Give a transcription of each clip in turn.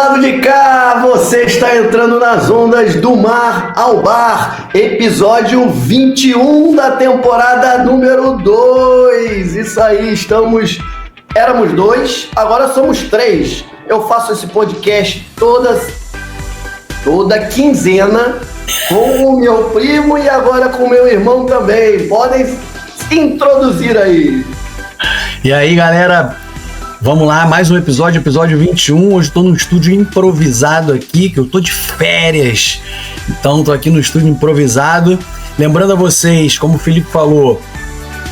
lado de cá, você está entrando nas ondas do Mar ao Bar, episódio 21 da temporada número 2. Isso aí, éramos 2, agora somos 3. Eu faço esse podcast toda quinzena com o meu primo e agora com o meu irmão também. Podem se introduzir aí. E aí, galera, vamos lá, mais um episódio 21. Hoje estou num estúdio improvisado aqui, que eu tô de férias. Então tô aqui no estúdio improvisado. Lembrando a vocês, como o Felipe falou,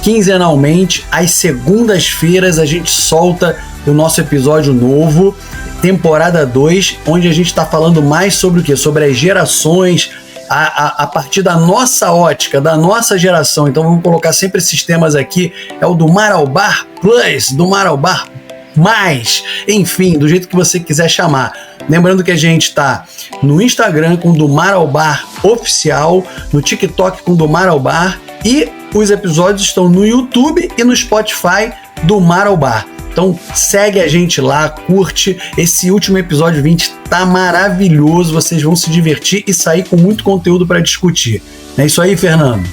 quinzenalmente, às segundas-feiras, a gente solta o nosso episódio novo, temporada 2, onde a gente está falando mais sobre o quê? Sobre as gerações, a partir da nossa ótica, da nossa geração. Então vamos colocar sempre esses temas aqui. É o do Mar ao Bar Plus, do Mar ao Bar Mais, enfim, do jeito que você quiser chamar. Lembrando que a gente tá no Instagram com Do Mar ao Bar Oficial, no TikTok com Do Mar ao Bar, e os episódios estão no YouTube e no Spotify do Mar ao Bar. Então segue a gente lá, curte. Esse último episódio 20 tá maravilhoso, vocês vão se divertir e sair com muito conteúdo para discutir. Não é isso aí, Fernando?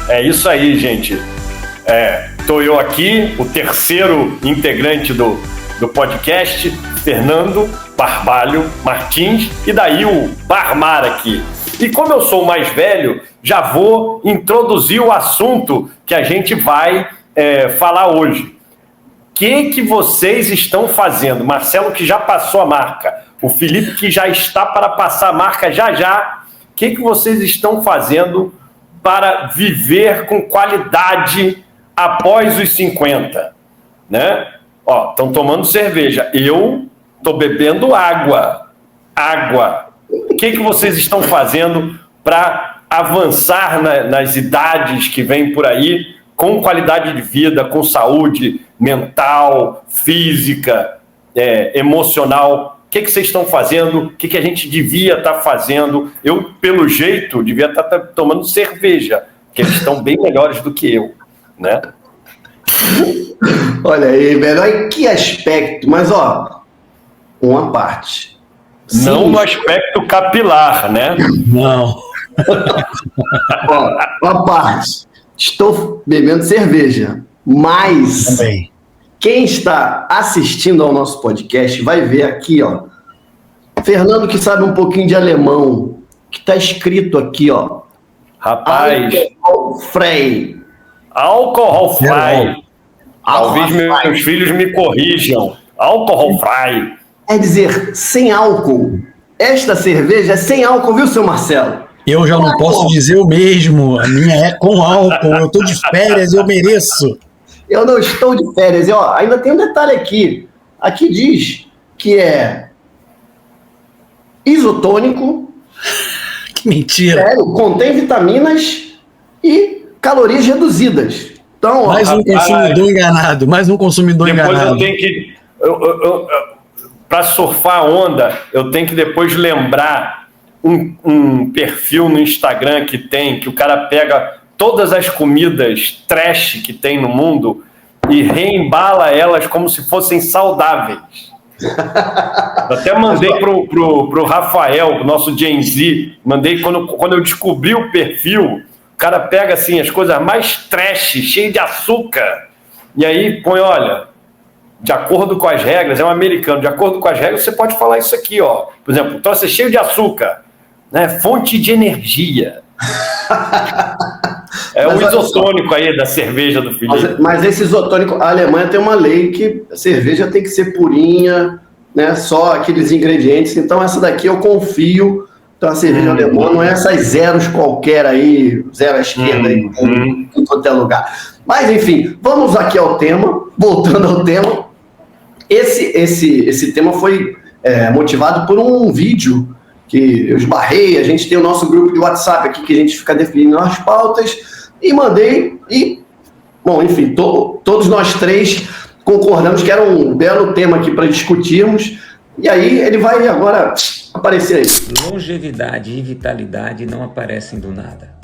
É isso aí, gente. Tô eu aqui, o terceiro integrante do podcast, Fernando Barbalho Martins, e daí o Barmar aqui. E como eu sou o mais velho, já vou introduzir o assunto que a gente vai falar hoje. O que vocês estão fazendo? Marcelo, que já passou a marca, o Felipe, que já está para passar a marca já. O que vocês estão fazendo para viver com qualidade após os 50? Né? Estão tomando cerveja. Eu estou bebendo água. O que vocês estão fazendo para avançar nas idades que vêm por aí, com qualidade de vida, com saúde mental, física, emocional? O que vocês estão fazendo? O que a gente devia estar fazendo? Eu, pelo jeito, devia estar tomando cerveja, porque eles estão bem melhores do que eu, né? Olha aí, melhor em que aspecto? Mas, uma parte. Não no aspecto capilar, né? Não. Uma parte. Estou bebendo cerveja, mas também. Quem está assistindo ao nosso podcast vai ver aqui, Fernando, que sabe um pouquinho de alemão, que está escrito aqui, Rapaz. Alcoholfrei. Alcoholfrei. Talvez meus filhos me corrijam. Alcoholfrei. Quer dizer, sem álcool. Esta cerveja é sem álcool, viu, seu Marcelo? Eu já não posso dizer o mesmo. A minha é com álcool. Eu tô de férias, eu mereço. Eu não estou de férias. E, ainda tem um detalhe aqui. Aqui diz que é isotônico. Que mentira. Sério, contém vitaminas e calorias reduzidas. Então, mais um consumidor enganado. Depois eu tenho que... Para surfar a onda, eu tenho que depois lembrar um perfil no Instagram que o cara pega todas as comidas trash que tem no mundo e reembala elas como se fossem saudáveis. Eu até mandei pro Rafael, o nosso Gen Z, mandei quando eu descobri o perfil. O cara pega assim as coisas mais trash, cheio de açúcar, e aí põe, olha, de acordo com as regras, é um americano, de acordo com as regras, você pode falar isso aqui, por exemplo, troço é cheio de açúcar, né? Fonte de energia. O isotônico aí da cerveja do Felipe. Mas esse isotônico, a Alemanha tem uma lei que a cerveja tem que ser purinha, né? Só aqueles ingredientes. Então essa daqui eu confio. Então a cerveja alemã não é essas zeros qualquer aí, zero à esquerda aí, em qualquer lugar. Mas enfim, vamos aqui ao tema, voltando ao tema. Esse tema foi motivado por um vídeo que eu esbarrei. A gente tem o nosso grupo de WhatsApp aqui que a gente fica definindo as pautas, e mandei, bom, enfim, todos nós três concordamos que era um belo tema aqui para discutirmos, e aí ele vai agora aparecer aí. Longevidade e vitalidade não aparecem do nada.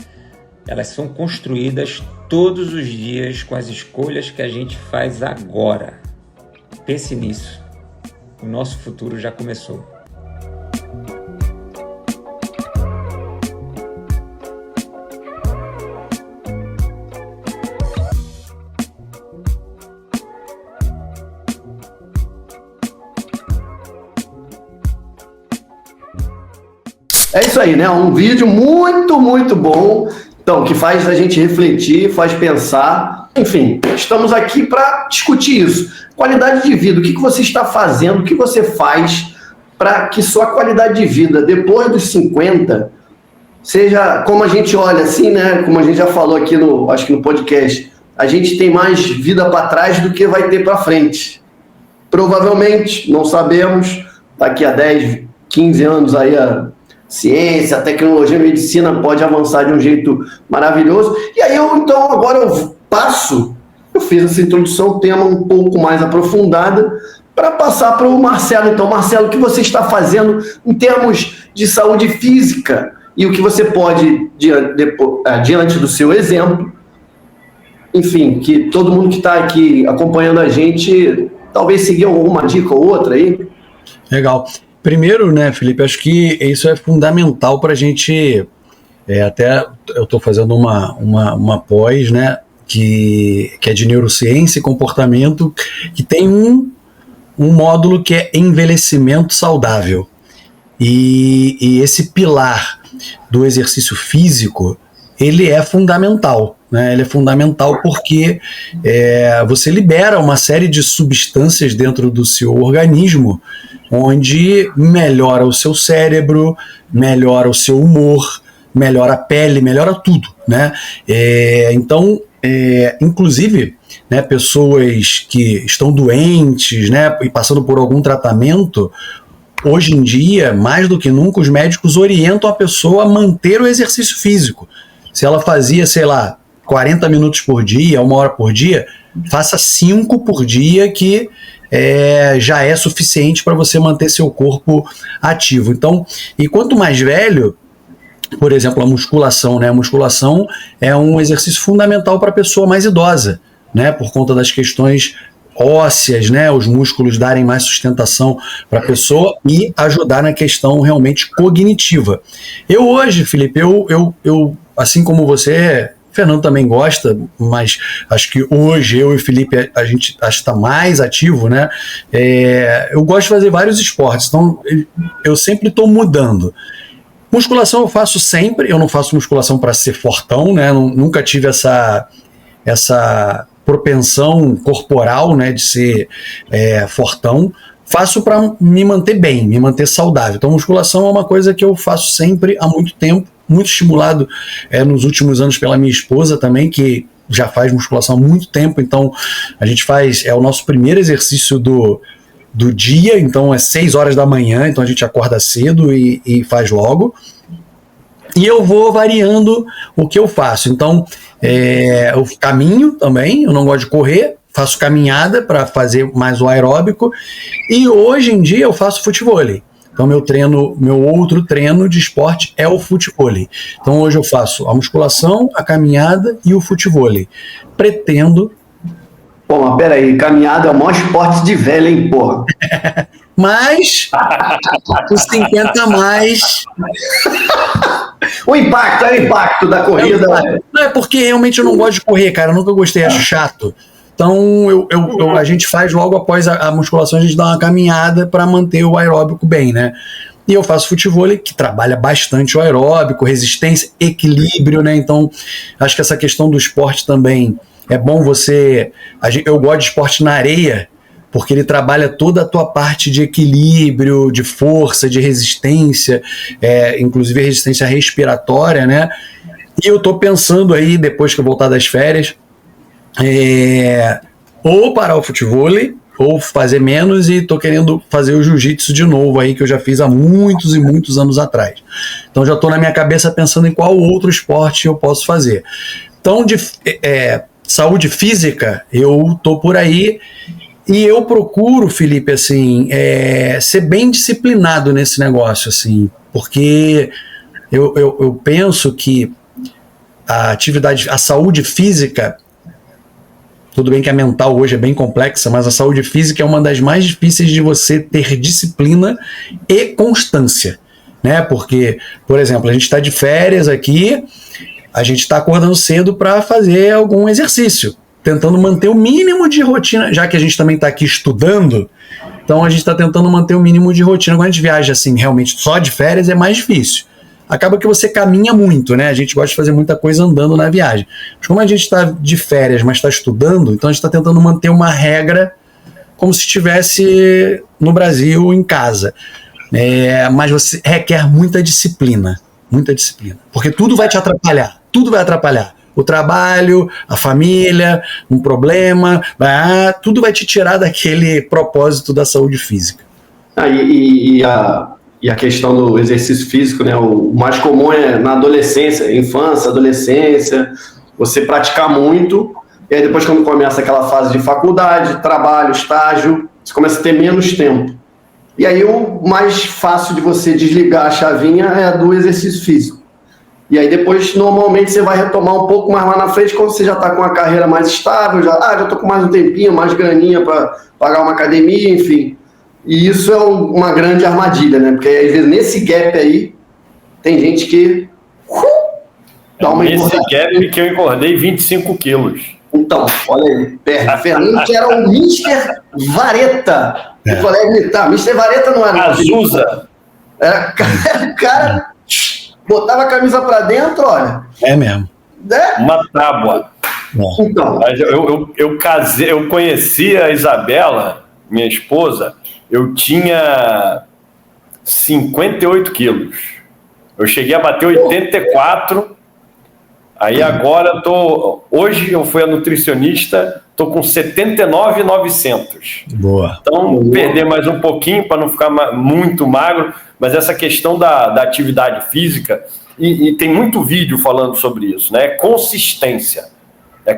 Elas são construídas todos os dias com as escolhas que a gente faz agora. Pense nisso. O nosso futuro já começou. É isso aí, né? Um vídeo muito, muito bom. Então, que faz a gente refletir, faz pensar. Enfim, estamos aqui para discutir isso. Qualidade de vida, o que você está fazendo, o que você faz para que sua qualidade de vida, depois dos 50, seja como a gente olha assim, né? Como a gente já falou aqui acho que no podcast, a gente tem mais vida para trás do que vai ter para frente. Provavelmente, não sabemos, daqui a 10, 15 anos aí a ciência, a tecnologia, a medicina pode avançar de um jeito maravilhoso. E aí agora eu fiz essa introdução, tema um pouco mais aprofundada, para passar para o Marcelo. Então, Marcelo, o que você está fazendo em termos de saúde física e o que você pode, diante do seu exemplo, enfim, que todo mundo que está aqui acompanhando a gente, talvez seguir alguma dica ou outra aí? Legal. Primeiro, né, Felipe, acho que isso é fundamental para a gente, até eu estou fazendo uma pós, né, que é de neurociência e comportamento, que tem um módulo que é envelhecimento saudável. E esse pilar do exercício físico, ele é fundamental, né? Ele é fundamental porque você libera uma série de substâncias dentro do seu organismo, onde melhora o seu cérebro, melhora o seu humor, melhora a pele, melhora tudo, né? Então, inclusive, né, pessoas que estão doentes, né, e passando por algum tratamento, hoje em dia, mais do que nunca, os médicos orientam a pessoa a manter o exercício físico. Se ela fazia, sei lá, 40 minutos por dia, 1 hora por dia, faça 5 por dia, que já é suficiente para você manter seu corpo ativo. Então, e quanto mais velho, por exemplo, a musculação, né? A musculação é um exercício fundamental para a pessoa mais idosa, né? Por conta das questões ósseas, né? Os músculos darem mais sustentação para a pessoa e ajudar na questão realmente cognitiva. Eu hoje, Felipe, eu assim como você, Fernando também gosta, mas acho que hoje eu e o Felipe, a gente acho que está mais ativo, né? Eu gosto de fazer vários esportes, então eu sempre estou mudando. Musculação eu faço sempre, eu não faço musculação para ser fortão, né? Nunca tive essa propensão corporal, né, de ser fortão. Faço para me manter bem, me manter saudável. Então, musculação é uma coisa que eu faço sempre há muito tempo, muito estimulado nos últimos anos pela minha esposa também, que já faz musculação há muito tempo. Então, a gente faz, o nosso primeiro exercício do dia, então é 6 horas da manhã, então a gente acorda cedo e faz logo. E eu vou variando o que eu faço. Então, eu caminho também, eu não gosto de correr, faço caminhada para fazer mais o aeróbico, e hoje em dia eu faço futevôlei. Então meu outro treino de esporte é o futevôlei. Então hoje eu faço a musculação, a caminhada e o futevôlei. Pretendo... Pô, mas peraí, caminhada é o maior esporte de velho, hein, porra? Mas, os 50 a mais... O impacto da corrida. Não, é porque realmente eu não gosto de correr, cara. Eu nunca gostei, acho chato. Então, a gente faz logo após a musculação, a gente dá uma caminhada para manter o aeróbico bem, né? E eu faço futevôlei, que trabalha bastante o aeróbico, resistência, equilíbrio, né? Então, acho que essa questão do esporte também é bom você... Eu gosto de esporte na areia, porque ele trabalha toda a tua parte de equilíbrio, de força, de resistência, inclusive resistência respiratória, né? E eu tô pensando aí, depois que eu voltar das férias, ou parar o futevôlei, ou fazer menos, e tô querendo fazer o jiu-jitsu de novo aí, que eu já fiz há muitos e muitos anos atrás. Então já tô na minha cabeça pensando em qual outro esporte eu posso fazer. Então, de saúde física, eu tô por aí. E eu procuro, Felipe, assim, ser bem disciplinado nesse negócio, assim, porque eu penso que a saúde física, Tudo bem que a mental hoje é bem complexa, mas a saúde física é uma das mais difíceis de você ter disciplina e constância, né? Porque, por exemplo, a gente está de férias aqui, a gente está acordando cedo para fazer algum exercício, tentando manter o mínimo de rotina, já que a gente também está aqui estudando, então a gente está tentando manter o mínimo de rotina. Quando a gente viaja assim, realmente só de férias, é mais difícil. Acaba que você caminha muito, né? A gente gosta de fazer muita coisa andando na viagem. Mas como a gente está de férias, mas está estudando, então a gente está tentando manter uma regra como se estivesse no Brasil, em casa. Mas você requer muita disciplina, porque tudo vai te atrapalhar, tudo vai atrapalhar. O trabalho, a família, um problema, tudo vai te tirar daquele propósito da saúde física. E a questão do exercício físico, né? O mais comum é na adolescência, infância, adolescência, você praticar muito, e aí depois quando começa aquela fase de faculdade, trabalho, estágio, você começa a ter menos tempo. E aí o mais fácil de você desligar a chavinha é a do exercício físico. E aí depois, normalmente, você vai retomar um pouco mais lá na frente, quando você já está com uma carreira mais estável, já estou com mais um tempinho, mais graninha para pagar uma academia, enfim. E isso é uma grande armadilha, né? Porque às vezes nesse gap aí, tem gente que dá uma engordada. Nesse gap que eu engordei 25 quilos. Então, olha aí, perde. Fernando, que era o Mr. Vareta. O colega militar. Mr. Vareta não era. Azusa. Era o cara botava a camisa pra dentro, olha. É mesmo. Uma tábua. Então. Eu casei, eu conheci a Isabela, minha esposa, eu tinha 58 quilos. Eu cheguei a bater 84. Aí agora hoje eu fui a nutricionista, tô com 79,900. Boa. Então, perder mais um pouquinho para não ficar muito magro, mas essa questão da atividade física, e tem muito vídeo falando sobre isso, né? Consistência.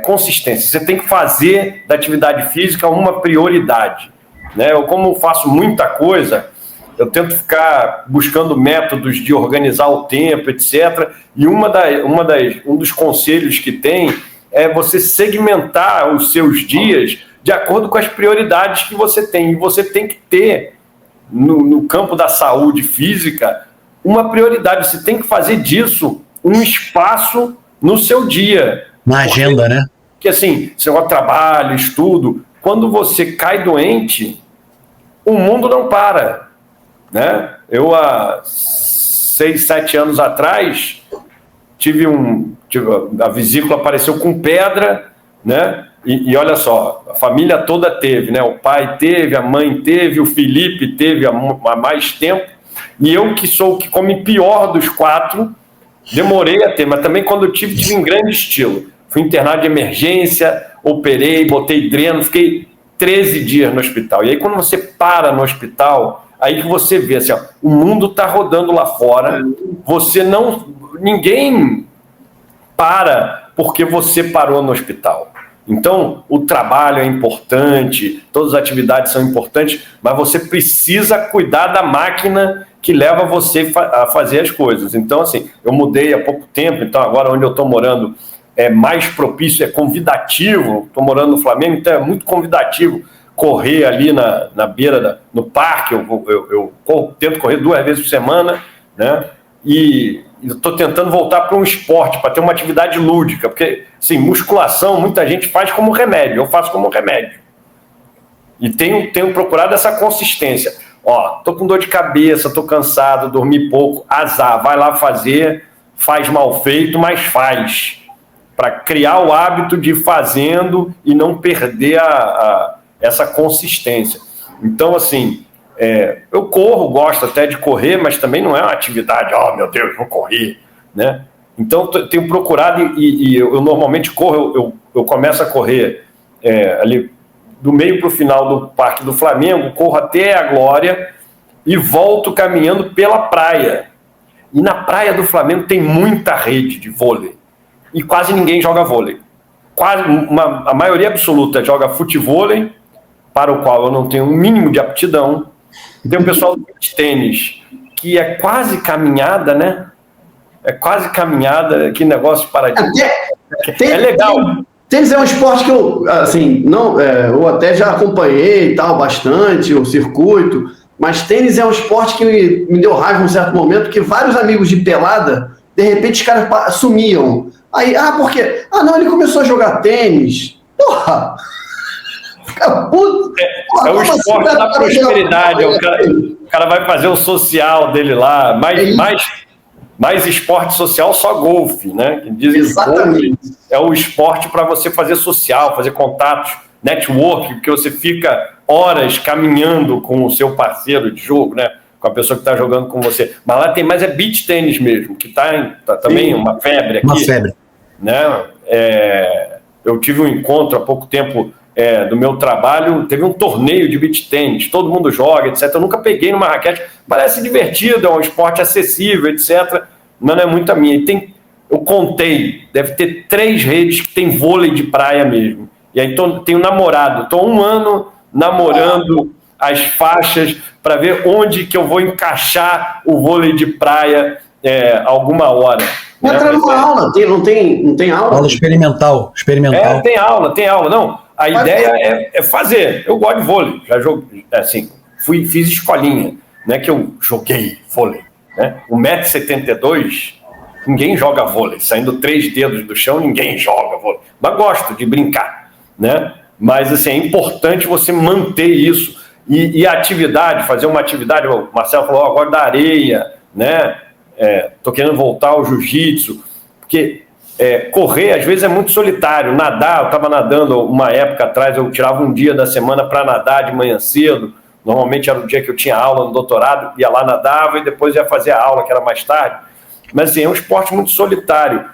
Consistência. Você tem que fazer da atividade física uma prioridade, né? Eu, como faço muita coisa, eu tento ficar buscando métodos de organizar o tempo, etc. E um dos conselhos que tem é você segmentar os seus dias de acordo com as prioridades que você tem. E você tem que ter, no campo da saúde física, uma prioridade. Você tem que fazer disso um espaço no seu dia. Na agenda, né? Porque assim, seu trabalho, estudo, quando você cai doente, o mundo não para. Né? Eu, há 6, 7 anos atrás, a vesícula apareceu com pedra, né? E olha só, a família toda teve, né? O pai teve, a mãe teve, o Felipe teve há mais tempo, e eu, que sou o que come pior dos 4, demorei a ter, mas também quando eu tive em grande estilo. Fui internado de emergência, operei, botei dreno, fiquei 13 dias no hospital. E aí quando você para no hospital, aí que você vê assim, ó, o mundo está rodando lá fora, ninguém para porque você parou no hospital. Então, o trabalho é importante, todas as atividades são importantes, mas você precisa cuidar da máquina que leva você a fazer as coisas. Então, assim, eu mudei há pouco tempo, então agora onde eu estou morando é mais propício, é convidativo, estou morando no Flamengo, então é muito convidativo correr ali na beira, no parque, eu tento correr 2 vezes por semana, né? E estou tentando voltar para um esporte, para ter uma atividade lúdica, porque, assim, musculação muita gente faz como remédio, eu faço como remédio. E tenho procurado essa consistência. Ó, tô com dor de cabeça, tô cansado, dormi pouco, azar, vai lá fazer, faz mal feito, mas faz. Para criar o hábito de ir fazendo e não perder essa consistência. Então, assim, eu corro, gosto até de correr, mas também não é uma atividade, meu Deus, vou correr, né? Então, tenho procurado e eu normalmente corro, eu começo a correr ali do meio para o final do Parque do Flamengo, corro até a Glória e volto caminhando pela praia. E na praia do Flamengo tem muita rede de vôlei e quase ninguém joga vôlei. A maioria absoluta joga futevôlei, para o qual eu não tenho um mínimo de aptidão. Tem o pessoal do tênis, que é quase caminhada, né? É quase caminhada, que negócio paradisíaco. É legal. Tênis é um esporte que eu, assim, não, eu até já acompanhei e tal, bastante, o circuito, mas tênis é um esporte que me deu raiva em um certo momento, que vários amigos de pelada, de repente os caras sumiam. Aí, por quê? Não, ele começou a jogar tênis. Porra! Fica puto. É o esporte da prosperidade, o cara vai fazer o social dele lá, mais esporte social, só golfe, né? Dizem exatamente. Que golfe é o esporte para você fazer social, fazer contatos, network, porque você fica horas caminhando com o seu parceiro de jogo, né? Com a pessoa que está jogando com você. Mas lá tem mais beach tênis mesmo, que tá também uma febre aqui. Uma febre. Né? Eu tive um encontro há pouco tempo do meu trabalho, teve um torneio de beach tênis, todo mundo joga, etc. Eu nunca peguei numa raquete, parece divertido, é um esporte acessível, etc. Mas não é muito a minha. E eu contei, deve ter 3 redes que tem vôlei de praia mesmo. E aí tenho namorado, estou 1 ano namorando as faixas para ver onde que eu vou encaixar o vôlei de praia alguma hora. Entra numa aula, não tem aula? Aula experimental. Tem aula. Não, a ideia é fazer. Eu gosto de vôlei, já joguei, assim, fiz escolinha, né, que eu joguei vôlei. Né? 1,72 m, ninguém joga vôlei. Saindo 3 dedos do chão, ninguém joga vôlei. Mas gosto de brincar, né? Mas, assim, é importante você manter isso. E a atividade, fazer uma atividade, o Marcelo falou, agora da areia, né? Tô querendo voltar ao jiu-jitsu, porque correr às vezes é muito solitário. Nadar, eu estava nadando uma época atrás, eu tirava um dia da semana para nadar de manhã cedo, normalmente era o dia que eu tinha aula no doutorado, ia lá, nadava e depois ia fazer a aula, que era mais tarde. Mas assim, é um esporte muito solitário.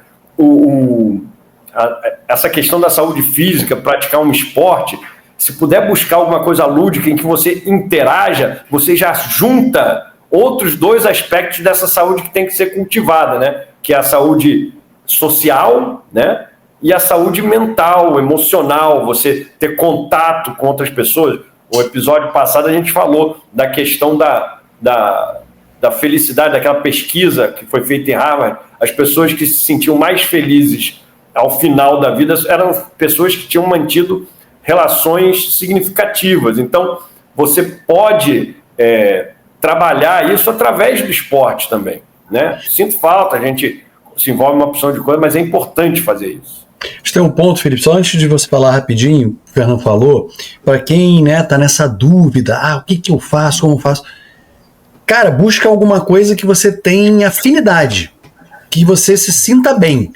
Essa questão da saúde física, praticar um esporte, se puder buscar alguma coisa lúdica em que você interaja, você já junta outros 2 aspectos dessa saúde que tem que ser cultivada, né? Que é a saúde social, né? E a saúde mental, emocional, você ter contato com outras pessoas. O episódio passado a gente falou da questão da felicidade, daquela pesquisa que foi feita em Harvard. As pessoas que se sentiam mais felizes ao final da vida eram pessoas que tinham mantido relações significativas. Então, você pode trabalhar isso através do esporte também, né? Sinto falta, a gente se envolve em uma opção de coisa, mas é importante fazer isso. Tem um ponto, Felipe, só antes de você falar rapidinho, o Fernando falou, para quem tá nessa dúvida, o que eu faço, como eu faço? Cara, busca alguma coisa que você tenha afinidade, que você se sinta bem,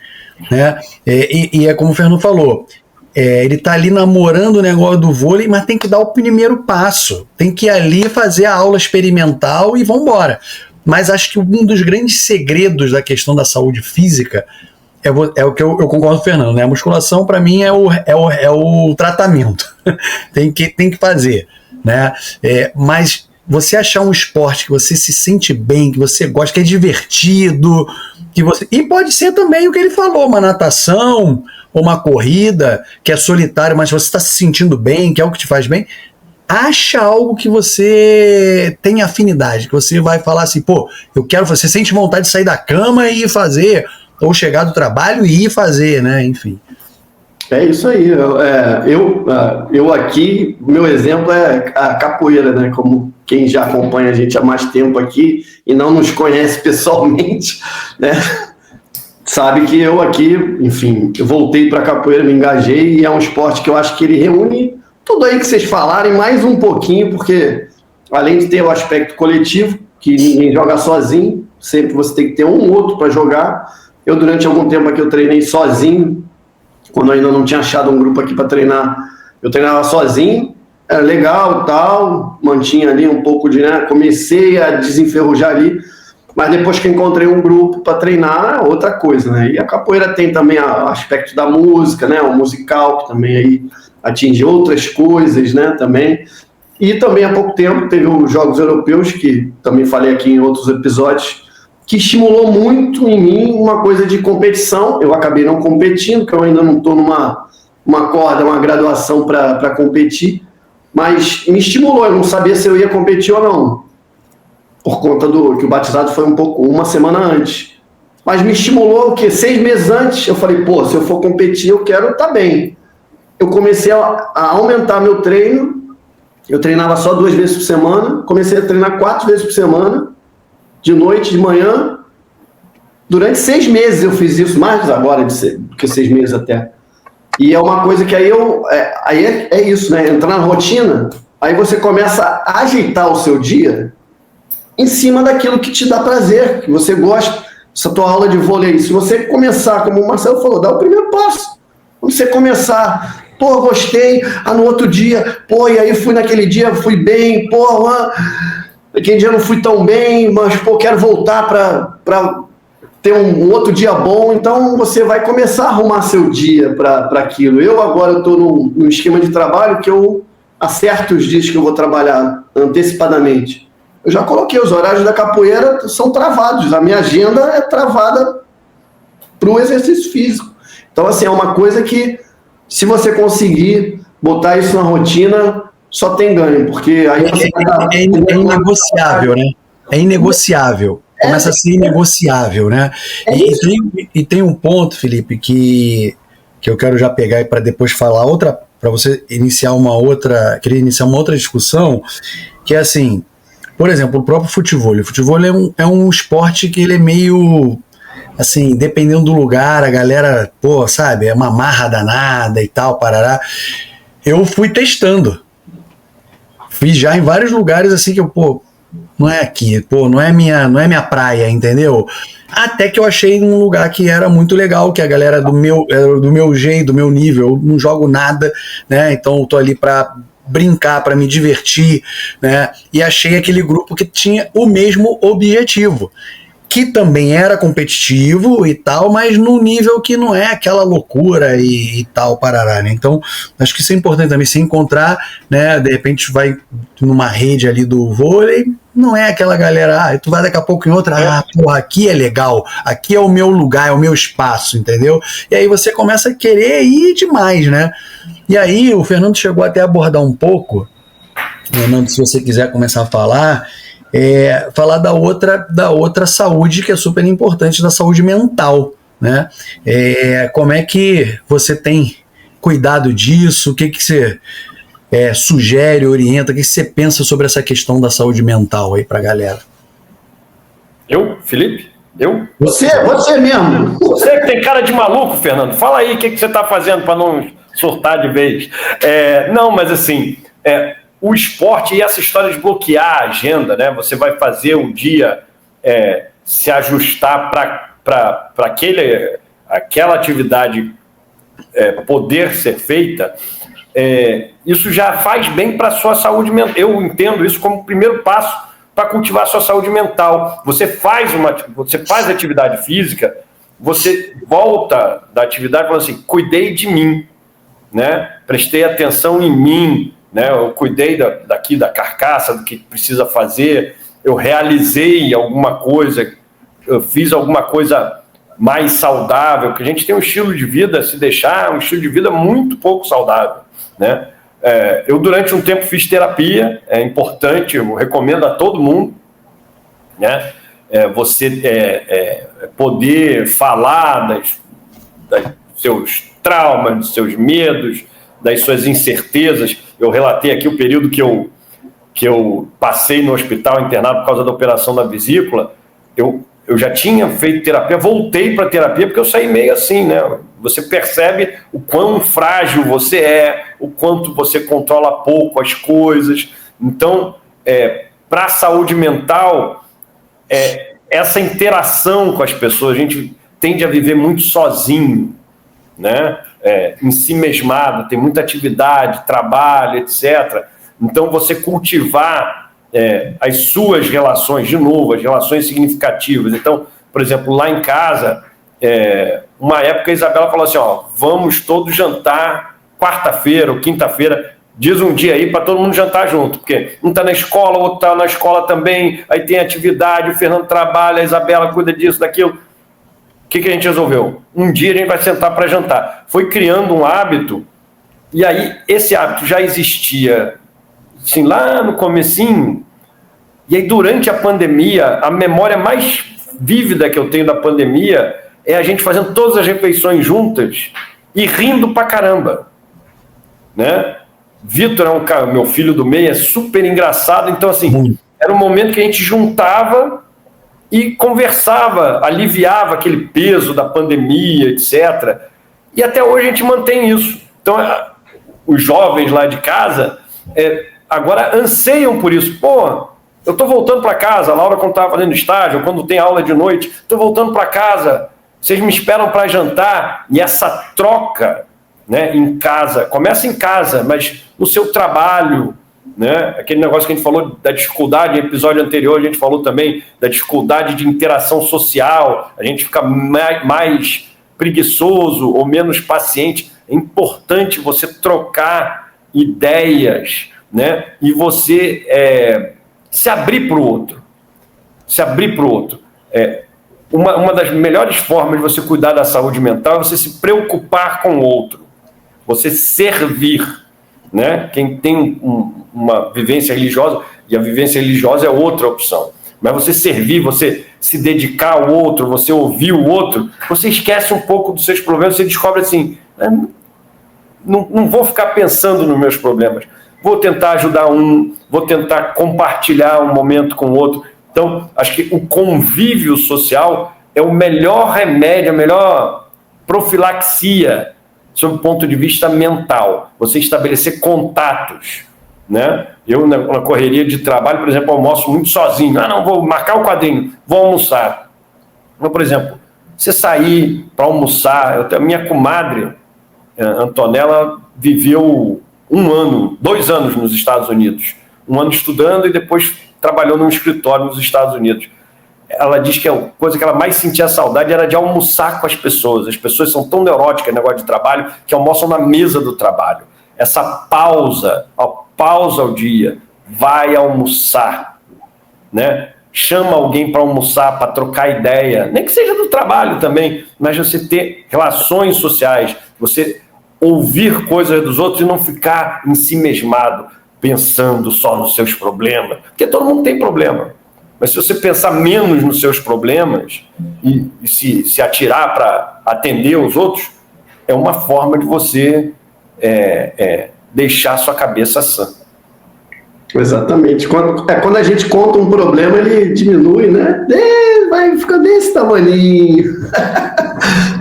né? E é como o Fernando falou, ele tá ali namorando o negócio do vôlei, mas tem que dar o primeiro passo, tem que ir ali fazer a aula experimental e vambora. Mas acho que um dos grandes segredos da questão da saúde física é o que eu concordo com o Fernando, né? A musculação, para mim, é o tratamento. tem que fazer, né? Mas você achar um esporte que você se sente bem, que você gosta, que é divertido, e pode ser também o que ele falou, uma natação ou uma corrida que é solitário, mas você está se sentindo bem, que é o que te faz bem. Acha algo que você tem afinidade, que você vai falar assim, você sente vontade de sair da cama e ir fazer, ou chegar do trabalho e ir fazer, né? Enfim. É isso aí. Eu aqui, meu exemplo é a capoeira, né? Como quem já acompanha a gente há mais tempo aqui e não nos conhece pessoalmente, né? Sabe que eu aqui, enfim, eu voltei para a capoeira, me engajei, e é um esporte que eu acho que ele reúne tudo aí que vocês falarem, mais um pouquinho, porque além de ter o aspecto coletivo, que ninguém joga sozinho, sempre você tem que ter um outro para jogar. Eu, durante algum tempo aqui, eu treinei sozinho, quando eu ainda não tinha achado um grupo aqui para treinar, eu treinava sozinho, era legal e tal, mantinha ali um pouco de, né, comecei a desenferrujar ali, mas depois que encontrei um grupo para treinar, outra coisa, né? E a capoeira tem também o aspecto da música, né? O musical, que também aí atinge outras coisas, né? Também. E também há pouco tempo teve os Jogos Europeus, que também falei aqui em outros episódios, que estimulou muito em mim uma coisa de competição. Eu acabei não competindo, porque eu ainda não estou numa corda, uma graduação para competir, mas me estimulou. Eu não sabia se eu ia competir ou não, por conta que o batizado foi uma semana antes. Mas me estimulou o quê? 6 meses antes, eu falei, se eu for competir, eu quero estar bem. eu comecei a aumentar meu treino. Eu treinava só 2 vezes por semana, comecei a treinar 4 vezes por semana, de noite, de manhã. Durante 6 meses eu fiz isso, mais agora do que 6 meses até. E é uma coisa que aí é isso, né? Entrar na rotina, aí você começa a ajeitar o seu dia em cima daquilo que te dá prazer, que você gosta. Essa tua aula de vôlei, se você começar, como o Marcelo falou, dá o primeiro passo. Quando você começar, pô, gostei, no outro dia, pô, e aí fui naquele dia, fui bem, pô, aquele dia não fui tão bem, mas, pô, quero voltar para ter um outro dia bom, então você vai começar a arrumar seu dia para aquilo. Eu agora estou num esquema de trabalho que eu acerto os dias que eu vou trabalhar antecipadamente. Eu já coloquei, os horários da capoeira são travados, a minha agenda é travada para o exercício físico. Então, assim, é uma coisa que, se você conseguir botar isso na rotina, só tem ganho, porque aí você é inegociável, né? É inegociável. Começa a ser inegociável, né? E tem um ponto, Felipe, que eu quero já pegar para depois falar outra, para você iniciar queria iniciar uma outra discussão, que é assim, por exemplo, o próprio futebol. O futebol é um esporte que ele é meio, assim, dependendo do lugar, a galera, pô, sabe, é uma marra danada e tal, parará. Eu fui testando. Fiz já em vários lugares, assim, que eu, pô, não é aqui, pô, não é minha praia, entendeu? Até que eu achei um lugar que era muito legal, que a galera do meu jeito, do meu nível, eu não jogo nada, né? Então eu tô ali pra brincar, para me divertir, né? E achei aquele grupo que tinha o mesmo objetivo, que também era competitivo e tal, mas num nível que não é aquela loucura e tal, parará, né? Então, acho que isso é importante também, se encontrar, né? De repente vai numa rede ali do vôlei, não é aquela galera, tu vai daqui a pouco em outra, porra, aqui é legal, aqui é o meu lugar, é o meu espaço, entendeu? E aí você começa a querer ir demais, né? E aí o Fernando chegou até a abordar um pouco, Fernando, se você quiser começar a falar da outra saúde que é super importante, da saúde mental, né? Como é que você tem cuidado disso? O que você sugere, orienta? O que você pensa sobre essa questão da saúde mental aí pra galera? Eu, Felipe? Eu? Você mesmo. Você que tem cara de maluco, Fernando. Fala aí o que você tá fazendo para não surtar de vez. Não, mas assim, o esporte e essa história de bloquear a agenda, né? Você vai fazer o dia se ajustar para aquela atividade poder ser feita, isso já faz bem para a sua saúde mental. Eu entendo isso como o primeiro passo para cultivar a sua saúde mental. Você faz atividade física, você volta da atividade falando assim, cuidei de mim, né? Prestei atenção em mim, né? Eu cuidei da carcaça, do que precisa fazer, eu realizei alguma coisa, eu fiz alguma coisa mais saudável, porque a gente tem um estilo de vida, se deixar, um estilo de vida muito pouco saudável, né? Eu durante um tempo fiz terapia, é importante, eu recomendo a todo mundo, né? Você poder falar dos seus traumas, dos seus medos, das suas incertezas. Eu relatei aqui o período que eu passei no hospital internado por causa da operação da vesícula. Eu já tinha feito terapia, voltei para a terapia porque eu saí meio assim, né? Você percebe o quão frágil você é, o quanto você controla pouco as coisas. Então, para a saúde mental, essa interação com as pessoas, a gente tende a viver muito sozinho, né? Em si mesmado, tem muita atividade, trabalho, etc. Então, você cultivar as suas relações, de novo, as relações significativas. Então, por exemplo, lá em casa, uma época a Isabela falou assim, vamos todos jantar quarta-feira ou quinta-feira, diz um dia aí para todo mundo jantar junto, porque um está na escola, o outro está na escola também, aí tem atividade, o Fernando trabalha, a Isabela cuida disso, daquilo. O que a gente resolveu? Um dia a gente vai sentar para jantar. Foi criando um hábito, e aí esse hábito já existia assim, lá no comecinho, e aí durante a pandemia, a memória mais vívida que eu tenho da pandemia é a gente fazendo todas as refeições juntas e rindo pra caramba. né? Vitor é um cara, meu filho do meio, é super engraçado. Então, assim, era um momento que a gente juntava e conversava, aliviava aquele peso da pandemia, etc. E até hoje a gente mantém isso. Então, os jovens lá de casa agora anseiam por isso. Pô, eu estou voltando para casa, a Laura quando estava fazendo estágio, quando tem aula de noite, estou voltando para casa, vocês me esperam para jantar. E essa troca, né, em casa, começa em casa, mas no seu trabalho, né, aquele negócio que a gente falou da dificuldade, no episódio anterior a gente falou também da dificuldade de interação social, a gente fica mais preguiçoso ou menos paciente. É importante você trocar ideias, né, e você se abrir para o outro. Se abrir para o outro. Uma das melhores formas de você cuidar da saúde mental é você se preocupar com o outro. Você servir, né? Quem tem uma vivência religiosa, e a vivência religiosa é outra opção, mas você servir, você se dedicar ao outro, você ouvir o outro, você esquece um pouco dos seus problemas, você descobre assim, não vou ficar pensando nos meus problemas, vou tentar ajudar vou tentar compartilhar um momento com o outro. Então, acho que o convívio social é o melhor remédio, a melhor profilaxia sob o ponto de vista mental. Você estabelecer contatos, né? Eu, na correria de trabalho, por exemplo, almoço muito sozinho. Não, vou marcar o quadrinho, vou almoçar. Então, por exemplo, você sair para almoçar... A minha comadre, Antonella, viveu 2 anos nos Estados Unidos. 1 ano estudando e depois trabalhou num escritório nos Estados Unidos. Ela diz que a coisa que ela mais sentia saudade era de almoçar com as pessoas. As pessoas são tão neuróticas no negócio de trabalho que almoçam na mesa do trabalho. Essa pausa ao dia, vai almoçar, né? Chama alguém para almoçar, para trocar ideia, nem que seja do trabalho também, mas você ter relações sociais, você ouvir coisas dos outros e não ficar ensimesmado, pensando só nos seus problemas, porque todo mundo tem problema. Mas se você pensar menos nos seus problemas e se atirar para atender os outros, é uma forma de você deixar a sua cabeça sã. Exatamente. Quando a gente conta um problema, ele diminui, né? Vai ficar desse tamaninho.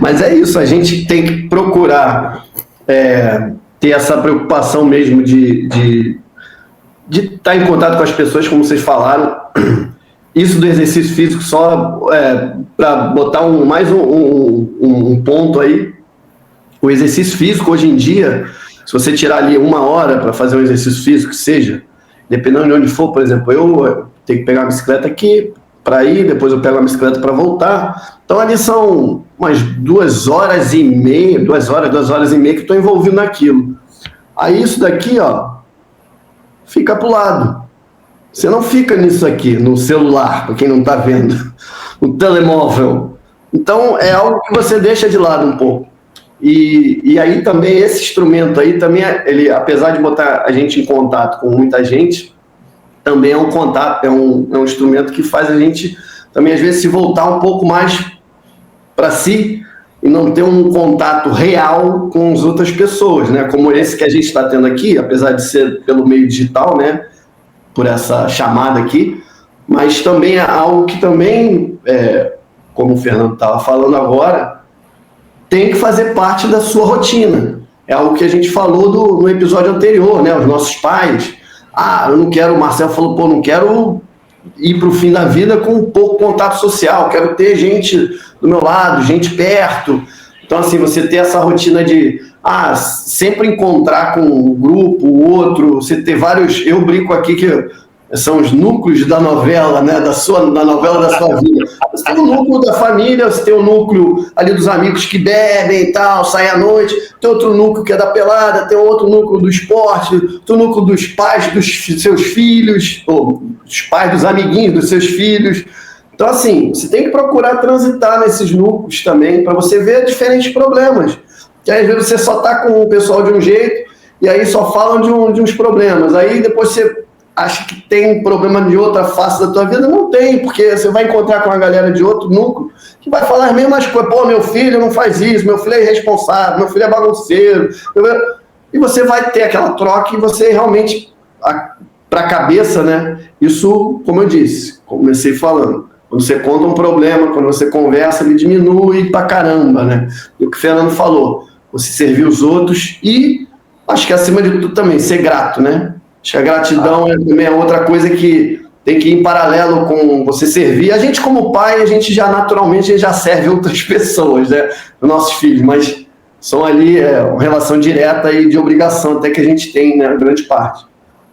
Mas é isso, a gente tem que procurar ter essa preocupação mesmo de estar em contato com as pessoas, como vocês falaram. Isso do exercício físico, só para botar mais um ponto aí. O exercício físico, hoje em dia, se você tirar ali 1 hora para fazer um exercício físico, que seja, dependendo de onde for, por exemplo, eu tenho que pegar a bicicleta aqui para ir, depois eu pego a bicicleta para voltar. Então ali são umas 2 horas e meia que estou envolvido naquilo. Aí isso daqui, ó, fica para o lado. Você não fica nisso aqui, no celular, para quem não está vendo, no telemóvel. Então é algo que você deixa de lado um pouco. E aí também esse instrumento aí, também ele, apesar de botar a gente em contato com muita gente, também é um instrumento que faz a gente também às vezes se voltar um pouco mais para si e não ter um contato real com as outras pessoas, né? Como esse que a gente está tendo aqui, apesar de ser pelo meio digital, né? Por essa chamada aqui, mas também é algo que também, como o Fernando estava falando agora, tem que fazer parte da sua rotina. É algo que a gente falou no episódio anterior, né? Os nossos pais. Eu não quero, o Marcelo falou, não quero ir para o fim da vida com pouco contato social, quero ter gente do meu lado, gente perto. Então, assim, você ter essa rotina de sempre encontrar com um grupo, o outro, você ter vários... Eu brinco aqui que são os núcleos da novela, né? Da novela da sua vida. Você tem o núcleo da família, você tem o núcleo ali dos amigos que bebem e tal, saem à noite, tem outro núcleo que é da pelada, tem outro núcleo do esporte, tem o núcleo dos pais dos seus filhos, ou dos pais dos amiguinhos dos seus filhos. Então, assim, você tem que procurar transitar nesses núcleos também, para você ver diferentes problemas. Que às vezes você só está com o pessoal de um jeito, e aí só falam de uns problemas. Aí depois você acha que tem um problema de outra face da tua vida. Não tem, porque você vai encontrar com uma galera de outro núcleo que vai falar as mesmas coisas. Pô, meu filho não faz isso, meu filho é irresponsável, meu filho é bagunceiro. e você vai ter aquela troca e você realmente, para a cabeça, né? Isso, como eu disse, comecei falando, quando você conta um problema, quando você conversa, ele diminui pra caramba, né? E o que o Fernando falou, você servir os outros e acho que acima de tudo também, ser grato, né? Acho que a gratidão também é outra coisa que tem que ir em paralelo com você servir. A gente, como pai, a gente já naturalmente já serve outras pessoas, né? Os nossos filhos, mas são ali uma relação direta e de obrigação até que a gente tem, né? Grande parte.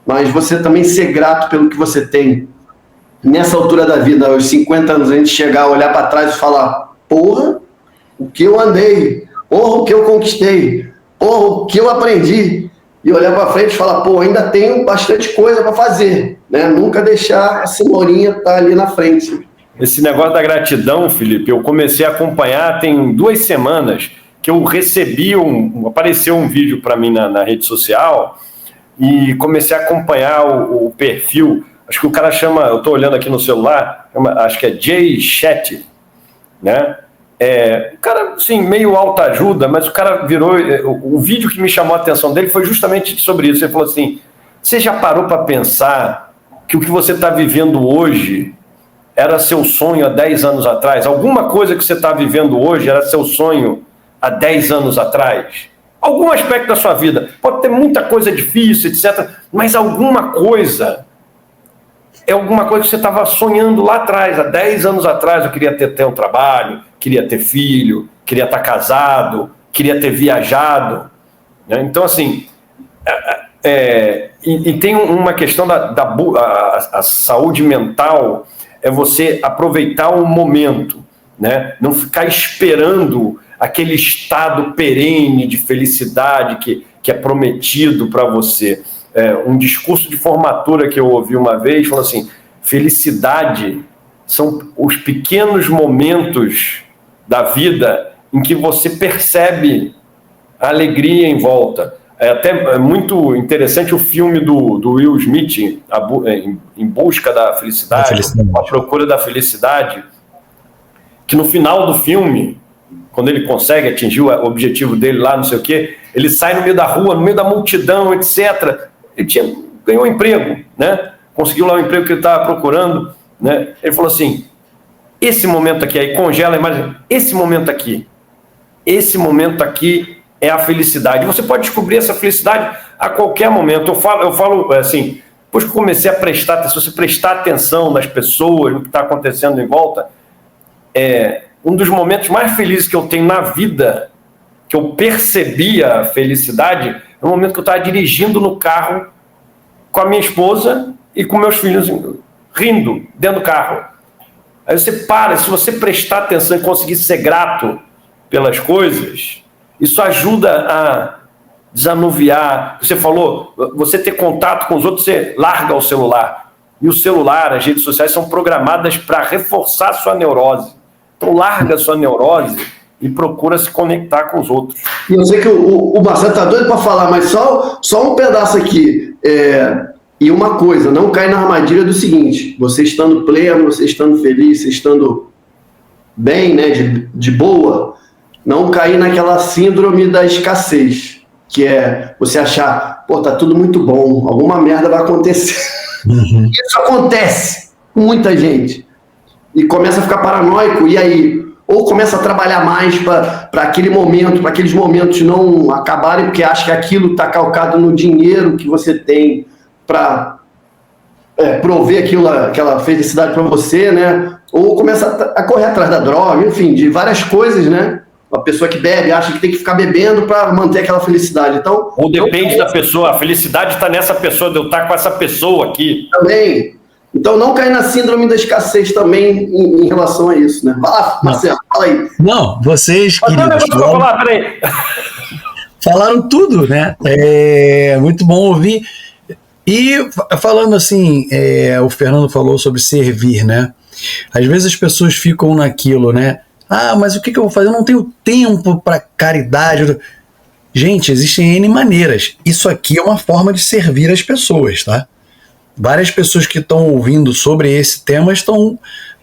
Mas você também ser grato pelo que você tem. Nessa altura da vida, aos 50 anos, a gente chegar, olhar para trás e falar, porra, o que eu andei, porra, o que eu conquistei, porra, o que eu aprendi. E olhar para frente e falar, pô, ainda tenho bastante coisa para fazer, né? Nunca deixar a cenourinha estar ali na frente. Esse negócio da gratidão, Felipe, eu comecei a acompanhar tem 2 semanas que eu recebi apareceu um vídeo para mim na rede social e comecei a acompanhar o perfil. Acho que o cara chama, eu estou olhando aqui no celular, acho que é Jay Shetty, né? O cara, assim, meio autoajuda, mas o cara virou... O vídeo que me chamou a atenção dele foi justamente sobre isso. Ele falou assim, você já parou para pensar que o que você está vivendo hoje era seu sonho há 10 anos atrás? Alguma coisa que você está vivendo hoje era seu sonho há 10 anos atrás? Algum aspecto da sua vida. Pode ter muita coisa difícil, etc. Mas alguma coisa... é alguma coisa que você estava sonhando lá atrás, há 10 anos atrás. Eu queria ter um trabalho, queria ter filho, queria estar casado, queria ter viajado, né? Então, assim, e tem uma questão a saúde mental, é você aproveitar o momento, né? Não ficar esperando aquele estado perene de felicidade que é prometido para você. Um discurso de formatura que eu ouvi uma vez, falou assim, felicidade são os pequenos momentos da vida em que você percebe a alegria em volta. É até muito interessante o filme do Will Smith, Em Busca da Felicidade, A Procura da Felicidade, que no final do filme, quando ele consegue atingir o objetivo dele lá, não sei o quê, ele sai no meio da rua, no meio da multidão, etc., ele ganhou um emprego, né? Conseguiu lá o emprego que ele estava procurando, né? Ele falou assim, esse momento aqui, aí congela a imagem, esse momento aqui é a felicidade. Você pode descobrir essa felicidade a qualquer momento. Eu falo assim, depois que eu comecei a prestar atenção, se você prestar atenção nas pessoas, no que está acontecendo em volta, um dos momentos mais felizes que eu tenho na vida, que eu percebi a felicidade, é o momento que eu estava dirigindo no carro com a minha esposa e com meus filhos rindo dentro do carro. Aí você para, se você prestar atenção e conseguir ser grato pelas coisas, isso ajuda a desanuviar. Você falou, você ter contato com os outros, você larga o celular. E o celular, as redes sociais são programadas para reforçar a sua neurose. Então larga a sua neurose e procura se conectar com os outros. E eu sei que o Marcelo tá doido para falar, mas só um pedaço aqui. E uma coisa, não cai na armadilha do seguinte, você estando pleno, você estando feliz, você estando bem, né, de boa, não cair naquela síndrome da escassez, que é você achar, pô, tá tudo muito bom, alguma merda vai acontecer. Uhum. Isso acontece com muita gente. E começa a ficar paranoico, e aí? Ou começa a trabalhar mais para aquele momento, para aqueles momentos não acabarem, porque acha que aquilo está calcado no dinheiro que você tem para prover aquela felicidade para você, né? Ou começa a correr atrás da droga, enfim, de várias coisas, né? Uma pessoa que bebe acha que tem que ficar bebendo para manter aquela felicidade. Então, ou depende da pessoa, a felicidade está nessa pessoa, de eu estar com essa pessoa aqui. Também. Então não cair na síndrome da escassez também em relação a isso, né? Vai lá, Marcelo, fala aí. Não, vocês, queridos, falaram tudo, né? É muito bom ouvir. E falando assim, o Fernando falou sobre servir, né? Às vezes as pessoas ficam naquilo, né? Ah, mas o que eu vou fazer? Eu não tenho tempo para caridade. Gente, existem N maneiras. Isso aqui é uma forma de servir as pessoas, tá? Várias pessoas que estão ouvindo sobre esse tema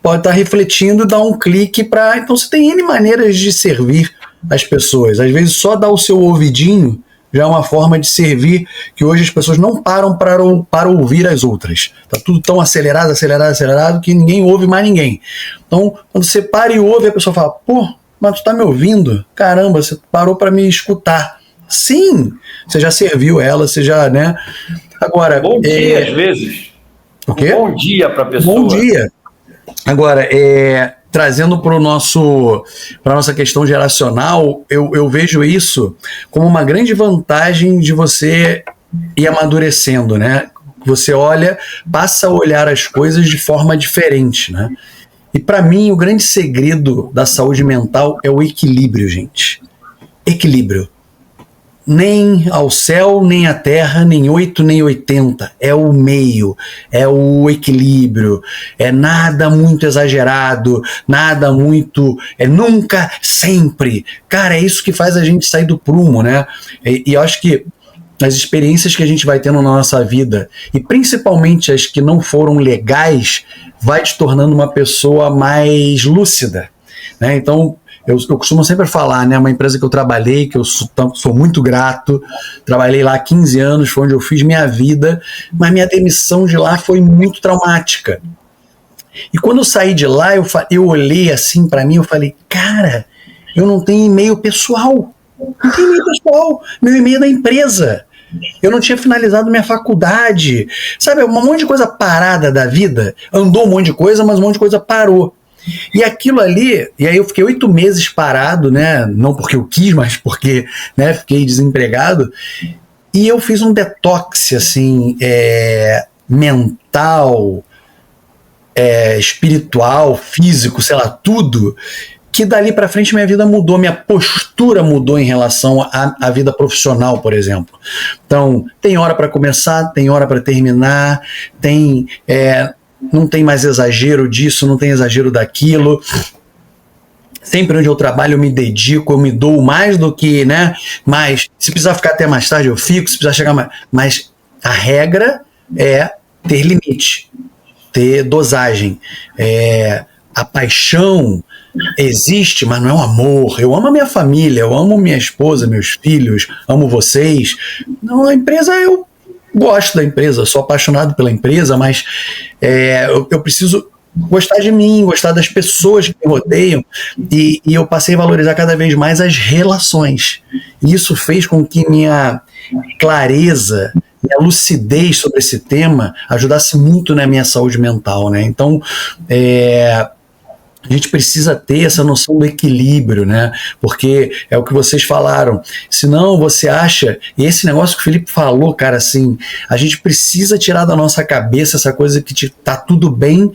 podem estar refletindo e dar um clique para... Então você tem N maneiras de servir as pessoas. Às vezes só dar o seu ouvidinho já é uma forma de servir que hoje as pessoas não param para ouvir as outras. Tá tudo tão acelerado que ninguém ouve mais ninguém. Então, quando você para e ouve, a pessoa fala, pô, mas tu tá me ouvindo? Caramba, você parou para me escutar. Sim, você já serviu ela, você já, né? Agora... Bom dia, às vezes. O quê? Bom dia para a pessoa. Bom dia. Agora, trazendo para a nossa questão geracional, eu vejo isso como uma grande vantagem de você ir amadurecendo, né? Você olha, passa a olhar as coisas de forma diferente, né? E para mim, o grande segredo da saúde mental é o equilíbrio, gente. Equilíbrio. Nem ao céu, nem à terra, nem 8, nem 80. É o meio, é o equilíbrio, é nada muito exagerado, nada muito... É nunca, sempre. Cara, é isso que faz a gente sair do prumo, né? E eu acho que as experiências que a gente vai tendo na nossa vida, e principalmente as que não foram legais, vai te tornando uma pessoa mais lúcida, né? Então... Eu costumo sempre falar, né, uma empresa que eu trabalhei, que eu sou muito grato, trabalhei lá há 15 anos, foi onde eu fiz minha vida, mas minha demissão de lá foi muito traumática. E quando eu saí de lá, eu olhei assim para mim, eu falei, cara, eu não tenho e-mail pessoal, não tenho e-mail pessoal, meu e-mail é da empresa. Eu não tinha finalizado minha faculdade, sabe, um monte de coisa parada da vida, andou um monte de coisa, mas um monte de coisa parou. E aquilo ali, e aí eu fiquei 8 meses parado, né? Não porque eu quis, mas porque, né, fiquei desempregado. E eu fiz um detox, assim, mental, espiritual, físico, sei lá, tudo. Que dali pra frente minha vida mudou, minha postura mudou em relação à vida profissional, por exemplo. Então, tem hora para começar, tem hora para terminar, não tem mais exagero disso, não tem exagero daquilo. Sempre onde eu trabalho eu me dedico, eu me dou mais do que, né? Mas se precisar ficar até mais tarde eu fico, se precisar chegar mais... Mas a regra é ter limite, ter dosagem. A paixão existe, mas não é um amor. Eu amo a minha família, eu amo minha esposa, meus filhos, amo vocês. Não, a empresa eu gosto da empresa, sou apaixonado pela empresa, mas eu preciso gostar de mim, gostar das pessoas que me rodeiam, e eu passei a valorizar cada vez mais as relações. E isso fez com que minha clareza, minha lucidez sobre esse tema ajudasse muito na minha saúde mental, né? Então, a gente precisa ter essa noção do equilíbrio, né? Porque é o que vocês falaram. Senão você acha... E esse negócio que o Felipe falou, cara, assim... A gente precisa tirar da nossa cabeça essa coisa que tá tudo bem.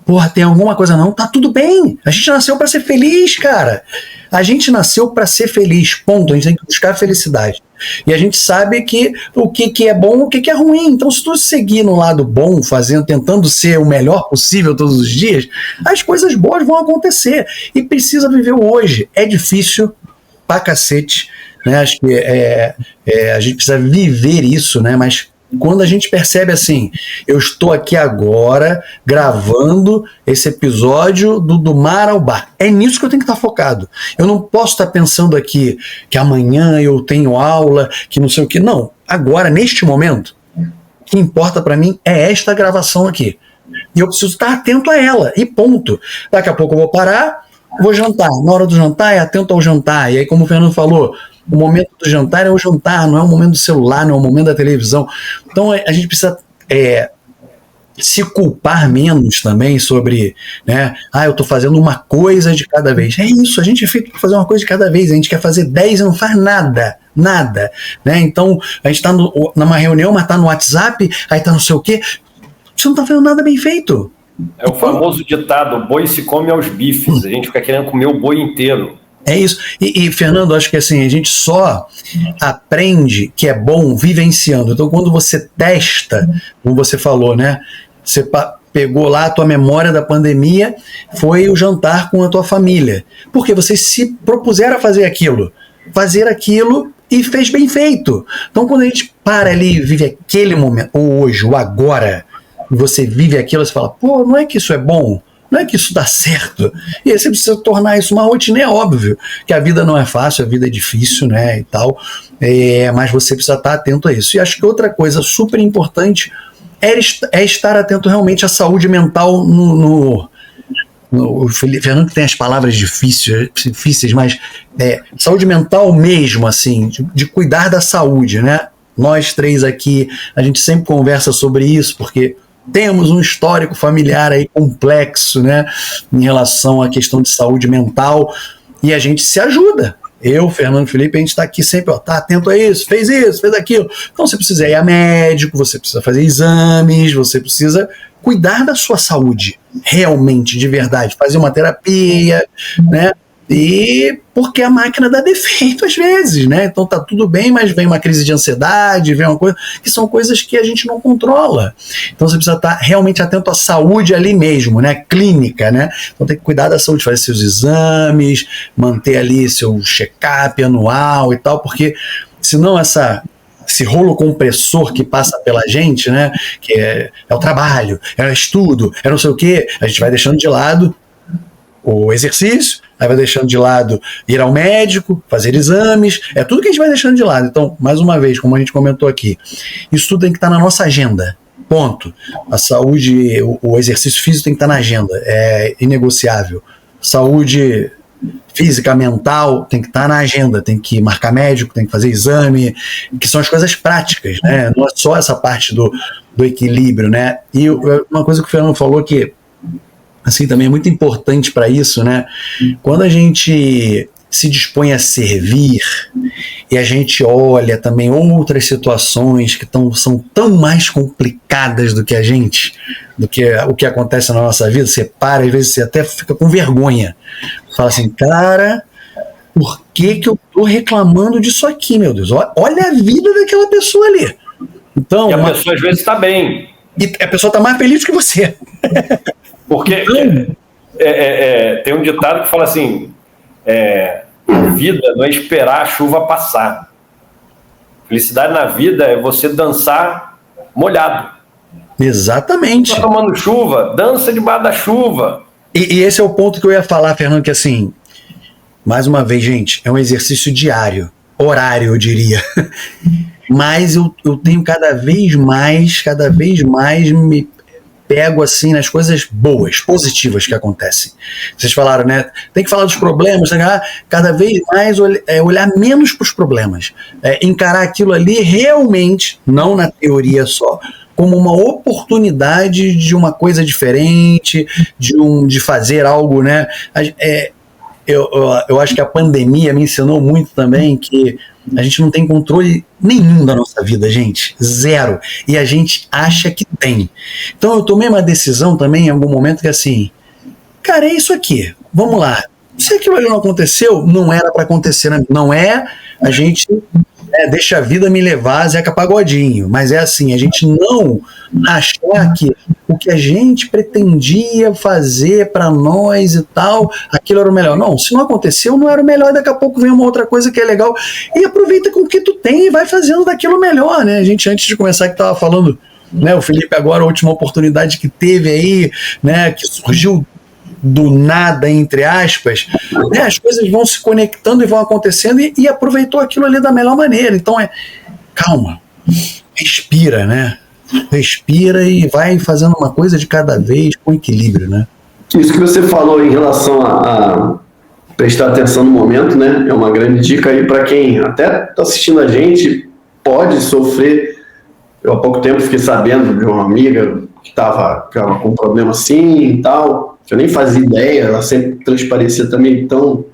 Porra, tem alguma coisa não? Tá tudo bem. A gente nasceu para ser feliz, cara. A gente nasceu para ser feliz, ponto. A gente tem que buscar a felicidade. E a gente sabe que o que é bom, o que é ruim. Então, se tu seguir no lado bom, tentando ser o melhor possível todos os dias, as coisas boas vão acontecer. E precisa viver o hoje. É difícil pra cacete, né? Acho que a gente precisa viver isso, né? Mas quando a gente percebe assim, eu estou aqui agora gravando esse episódio do Mar ao Bar, é nisso que eu tenho que estar focado. Eu não posso estar pensando aqui que amanhã eu tenho aula, que não sei o que. Não, agora, neste momento, o que importa para mim é esta gravação aqui. E eu preciso estar atento a ela, e ponto. Daqui a pouco eu vou parar, vou jantar. Na hora do jantar, é atento ao jantar. E aí, como o Fernando falou, o momento do jantar é o jantar, não é o momento do celular, não é o momento da televisão. Então a gente precisa se culpar menos também sobre, né? Eu tô fazendo uma coisa de cada vez. É isso, a gente é feito para fazer uma coisa de cada vez. A gente quer fazer 10 e não faz nada, né? Então a gente tá numa reunião, mas tá no WhatsApp, aí tá não sei o quê. Você não tá fazendo nada bem feito. É o famoso ditado, boi se come aos bifes. A gente fica querendo comer o boi inteiro. É isso. E, Fernando, acho que assim, a gente só aprende que é bom vivenciando. Então, quando você testa, como você falou, né? Você pegou lá a tua memória da pandemia, foi o jantar com a tua família. Porque vocês se propuseram a fazer aquilo e fez bem feito. Então, quando a gente para ali e vive aquele momento, o hoje, o agora, e você vive aquilo, você fala, pô, não é que isso é bom? Não é que isso dá certo. E aí você precisa tornar isso uma rotina. É óbvio que a vida não é fácil, a vida é difícil, né, e tal, mas você precisa estar atento a isso. E acho que outra coisa super importante é estar atento realmente à saúde mental o Fernando tem as palavras difíceis, mas saúde mental mesmo, assim, de cuidar da saúde, né? Nós três aqui, a gente sempre conversa sobre isso, porque temos um histórico familiar aí complexo, né, em relação à questão de saúde mental, e a gente se ajuda. Eu, Fernando, Felipe, a gente está aqui sempre, tá atento a isso, fez aquilo. Então você precisa ir a médico, você precisa fazer exames, você precisa cuidar da sua saúde, realmente, de verdade, fazer uma terapia, né? E porque a máquina dá defeito às vezes, né? Então tá tudo bem, mas vem uma crise de ansiedade, vem uma coisa, que são coisas que a gente não controla. Então você precisa estar realmente atento à saúde ali mesmo, né? Clínica, né? Então tem que cuidar da saúde, fazer seus exames, manter ali seu check-up anual e tal, porque senão esse rolo compressor que passa pela gente, né? Que é o trabalho, é o estudo, é não sei o quê, a gente vai deixando de lado o exercício, aí vai deixando de lado ir ao médico, fazer exames, é tudo que a gente vai deixando de lado. Então, mais uma vez, como a gente comentou aqui, isso tudo tem que estar na nossa agenda, ponto. A saúde, o exercício físico tem que estar na agenda, é inegociável. Saúde física, mental, tem que estar na agenda, tem que marcar médico, tem que fazer exame, que são as coisas práticas, né? Não é só essa parte do equilíbrio, né? E uma coisa que o Fernando falou que assim, também é muito importante para isso, né? Quando a gente se dispõe a servir e a gente olha também outras situações que são tão mais complicadas do que o que acontece na nossa vida, você para, às vezes você até fica com vergonha. Fala assim, cara, por que eu tô reclamando disso aqui, meu Deus? Olha a vida daquela pessoa ali. Então, e a pessoa às vezes está bem. E a pessoa está mais feliz que você. Porque tem um ditado que fala assim, vida não é esperar a chuva passar. Felicidade na vida é você dançar molhado. Exatamente. Tá tomando chuva, dança debaixo da chuva. E esse é o ponto que eu ia falar, Fernando, que assim, mais uma vez, gente, é um exercício diário, horário, eu diria. Mas eu tenho cada vez mais me pego assim nas coisas boas, positivas que acontecem. Vocês falaram, né? Tem que falar dos problemas, cada vez mais olhar menos para os problemas, encarar aquilo ali realmente, não na teoria só, como uma oportunidade de uma coisa diferente, de fazer algo, né? Eu acho que a pandemia me ensinou muito também que a gente não tem controle nenhum da nossa vida, gente. Zero. E a gente acha que tem. Então eu tomei uma decisão também em algum momento que assim, cara, é isso aqui. Vamos lá. Se aquilo ali não aconteceu, não era para acontecer. Não é a gente deixa a vida me levar, Zeca Pagodinho. Mas é assim, a gente não achar que o que a gente pretendia fazer para nós e tal, aquilo era o melhor. Não, se não aconteceu, não era o melhor, daqui a pouco vem uma outra coisa que é legal. E aproveita com o que tu tem e vai fazendo daquilo melhor, né? A gente, antes de começar, que tava falando, né, o Felipe agora, a última oportunidade que teve aí, né, que surgiu do nada, entre aspas, né, as coisas vão se conectando e vão acontecendo e aproveitou aquilo ali da melhor maneira. Então calma, respira, né? Respira e vai fazendo uma coisa de cada vez com equilíbrio, né? Isso que você falou em relação a prestar atenção no momento, né? É uma grande dica aí para quem até está assistindo a gente, pode sofrer. Eu há pouco tempo fiquei sabendo de uma amiga que estava com um problema assim e tal, que eu nem fazia ideia, ela sempre transparecia também tão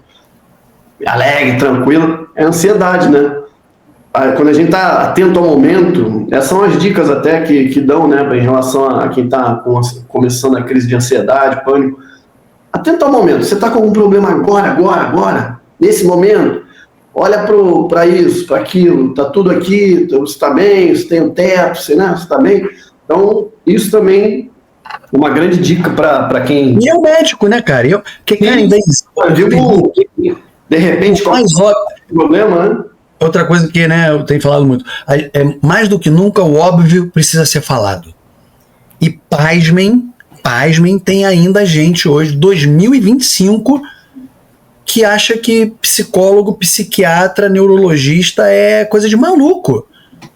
alegre, tranquila. É ansiedade, né? Quando a gente está atento ao momento, essas são as dicas até que dão, né, em relação a quem está começando a crise de ansiedade, pânico. Atento ao momento. Você está com algum problema agora, nesse momento, olha para isso, para aquilo, está tudo aqui, você está bem, você tem um teto, você está bem. Então, isso também é uma grande dica para quem... E é o médico, né, cara? Eu digo, de repente, qual é o problema, né? Outra coisa que, né, eu tenho falado muito, mais do que nunca o óbvio precisa ser falado. E pasmem, pasmem, tem ainda gente hoje, 2025, que acha que psicólogo, psiquiatra, neurologista é coisa de maluco.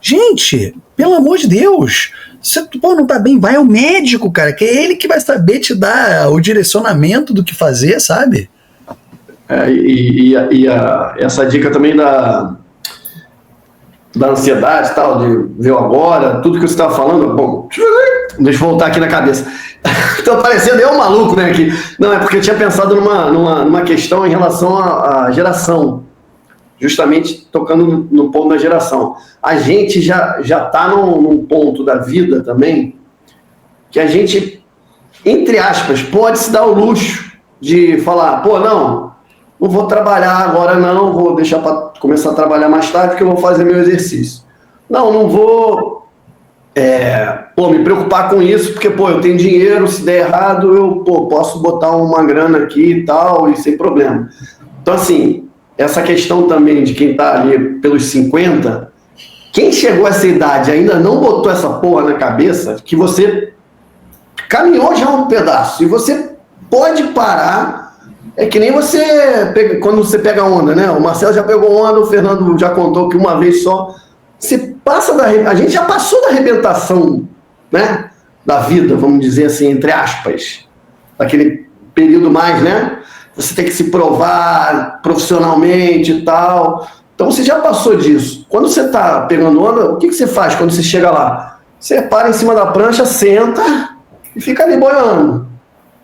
Gente, pelo amor de Deus, você não tá bem, vai ao médico, cara, que é ele que vai saber te dar o direcionamento do que fazer, sabe? Essa dica também da ansiedade e tal, de ver agora, tudo que você estava falando, bom, deixa eu voltar aqui na cabeça. Tô parecendo eu maluco, né, aqui. Não, é porque eu tinha pensado numa questão em relação à geração, justamente tocando no ponto da geração. A gente já tá num ponto da vida também que a gente, entre aspas, pode se dar o luxo de falar, pô, não vou trabalhar agora não, vou deixar para começar a trabalhar mais tarde porque eu vou fazer meu exercício. Não vou me preocupar com isso, porque, eu tenho dinheiro, se der errado, eu, posso botar uma grana aqui e tal, e sem problema. Então, assim, essa questão também de quem tá ali pelos 50, quem chegou a essa idade ainda não botou essa porra na cabeça, que você caminhou já um pedaço, e você pode parar. É que nem quando você pega onda, né? O Marcelo já pegou onda, o Fernando já contou que uma vez só. Você passa a gente já passou da arrebentação, né? Da vida, vamos dizer assim, entre aspas. Daquele período mais, né? Você tem que se provar profissionalmente e tal. Então você já passou disso. Quando você tá pegando onda, o que você faz quando você chega lá? Você para em cima da prancha, senta e fica ali boiando.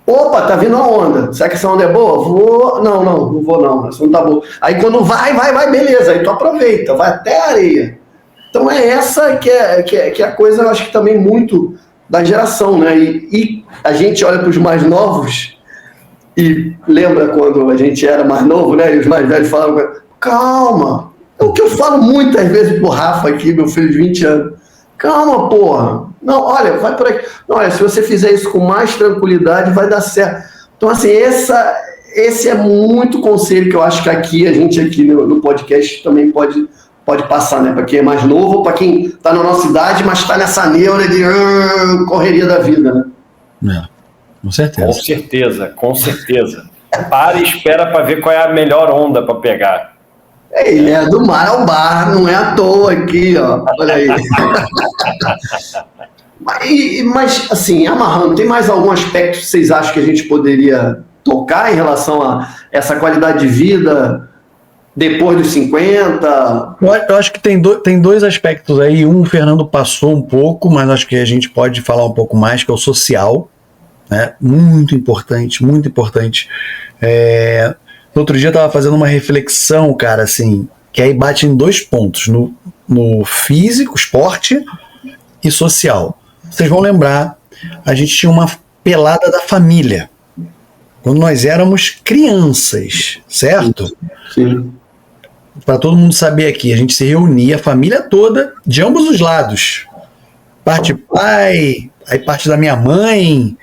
Opa, tá vindo a onda. Será que essa onda é boa? Vou. Não vou não. Essa não tá boa. Aí quando vai, beleza. Aí tu aproveita, vai até a areia. Então é essa que é a coisa, eu acho que também muito da geração, né? E a gente olha para os mais novos e lembra quando a gente era mais novo, né? E os mais velhos falavam, calma. É o que eu falo muitas vezes pro Rafa aqui, meu filho de 20 anos. Calma, porra. Não, olha, vai por aqui. Não, olha, se você fizer isso com mais tranquilidade, vai dar certo. Então, assim, esse é muito conselho que eu acho que a gente aqui no podcast também pode passar, né? Para quem é mais novo, ou para quem está na nossa idade, mas está nessa neura de correria da vida, né? Com certeza. Com certeza. Para e espera para ver qual é a melhor onda para pegar. Ele é do mar ao bar, não é à toa aqui, ó. Olha aí. Mas, assim, amarrando, tem mais algum aspecto que vocês acham que a gente poderia tocar em relação a essa qualidade de vida depois dos 50? Eu acho que tem dois aspectos aí. Um, o Fernando passou um pouco, mas acho que a gente pode falar um pouco mais, que é o social, né? Muito importante, muito importante. No outro dia eu estava fazendo uma reflexão, cara, assim, que aí bate em dois pontos, no físico, esporte e social. Vocês vão lembrar, a gente tinha uma pelada da família, quando nós éramos crianças, certo? Sim. Para todo mundo saber aqui, a gente se reunia, a família toda, de ambos os lados. Parte pai, aí parte da minha mãe,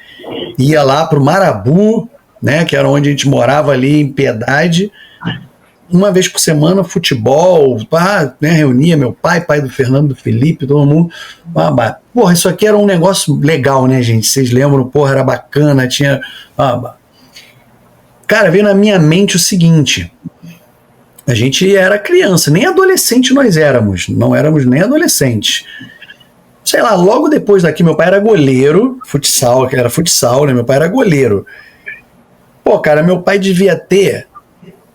ia lá pro Marabu, né, que era onde a gente morava ali em Piedade. Uma vez por semana, futebol, né, reunia meu pai do Fernando, do Felipe, todo mundo. Porra, isso aqui era um negócio legal, né, gente? Vocês lembram? Porra, era bacana, tinha... Cara, veio na minha mente o seguinte: a gente era criança, nem adolescente nós éramos, não éramos nem adolescentes. Sei lá, logo depois daqui, meu pai era goleiro, futsal, que era futsal, né? Meu pai era goleiro. Pô, cara, meu pai devia ter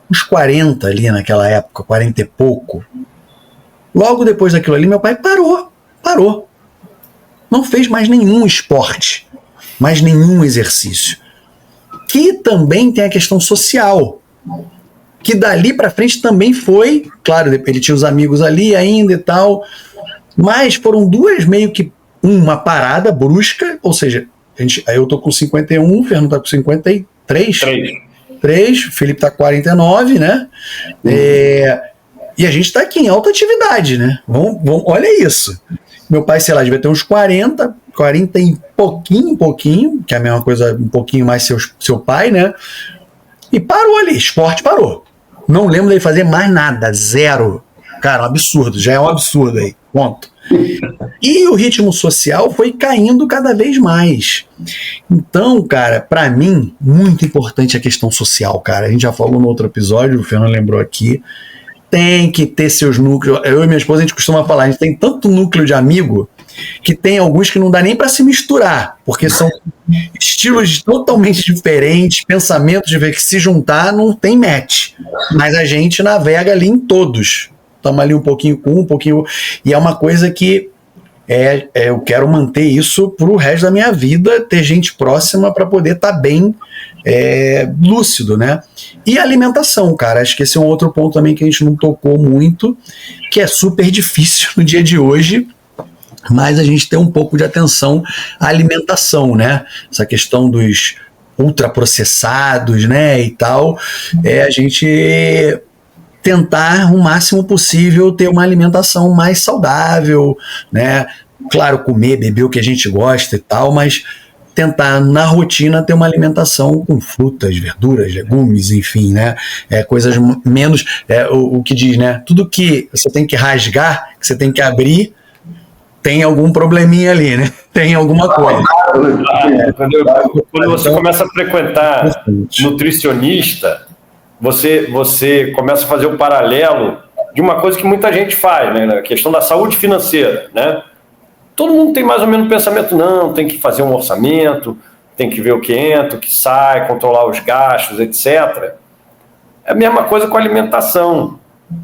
uns 40 ali naquela época, 40 e pouco. Logo depois daquilo ali, meu pai parou. Não fez mais nenhum esporte, mais nenhum exercício. Que também tem a questão social, que dali pra frente também foi, claro, ele tinha os amigos ali ainda e tal, mas foram duas meio que uma parada brusca, ou seja, aí eu tô com 51, o Fernando tá com 53, o Felipe tá com 49, né? E a gente tá aqui em alta atividade, né? Olha isso. Meu pai, sei lá, devia ter uns 40 e pouquinho, que é a mesma coisa, um pouquinho mais seu pai, né? E parou ali, esporte parou. Não lembro dele fazer mais nada, zero. Cara, um absurdo, já é um absurdo aí. Ponto. E o ritmo social foi caindo cada vez mais. Então, cara, pra mim, muito importante a questão social, cara. A gente já falou no outro episódio, o Fernando lembrou aqui. Tem que ter seus núcleos. Eu e minha esposa, a gente costuma falar, a gente tem tanto núcleo de amigo que tem alguns que não dá nem pra se misturar, porque são estilos totalmente diferentes, pensamentos de ver que se juntar não tem match. Mas a gente navega ali em todos. Estamos ali um pouquinho com um pouquinho. E é uma coisa que eu quero manter isso pro resto da minha vida, ter gente próxima para poder estar bem lúcido, né? E alimentação, cara, acho que esse é um outro ponto também que a gente não tocou muito, que é super difícil no dia de hoje, mas a gente tem um pouco de atenção à alimentação, né? Essa questão dos ultraprocessados, né, e tal, a gente tentar o máximo possível ter uma alimentação mais saudável, né? Claro, comer, beber o que a gente gosta e tal, mas tentar na rotina ter uma alimentação com frutas, verduras, legumes, enfim, né? Coisas menos, o que diz, né? Tudo que você tem que rasgar, que você tem que abrir, tem algum probleminha ali, né? Tem alguma coisa. Quando você começa a frequentar nutricionista, você começa a fazer um paralelo de uma coisa que muita gente faz, né? Na questão da saúde financeira, né? Todo mundo tem mais ou menos um pensamento, não, tem que fazer um orçamento, tem que ver o que entra, o que sai, controlar os gastos, etc. É a mesma coisa com a alimentação.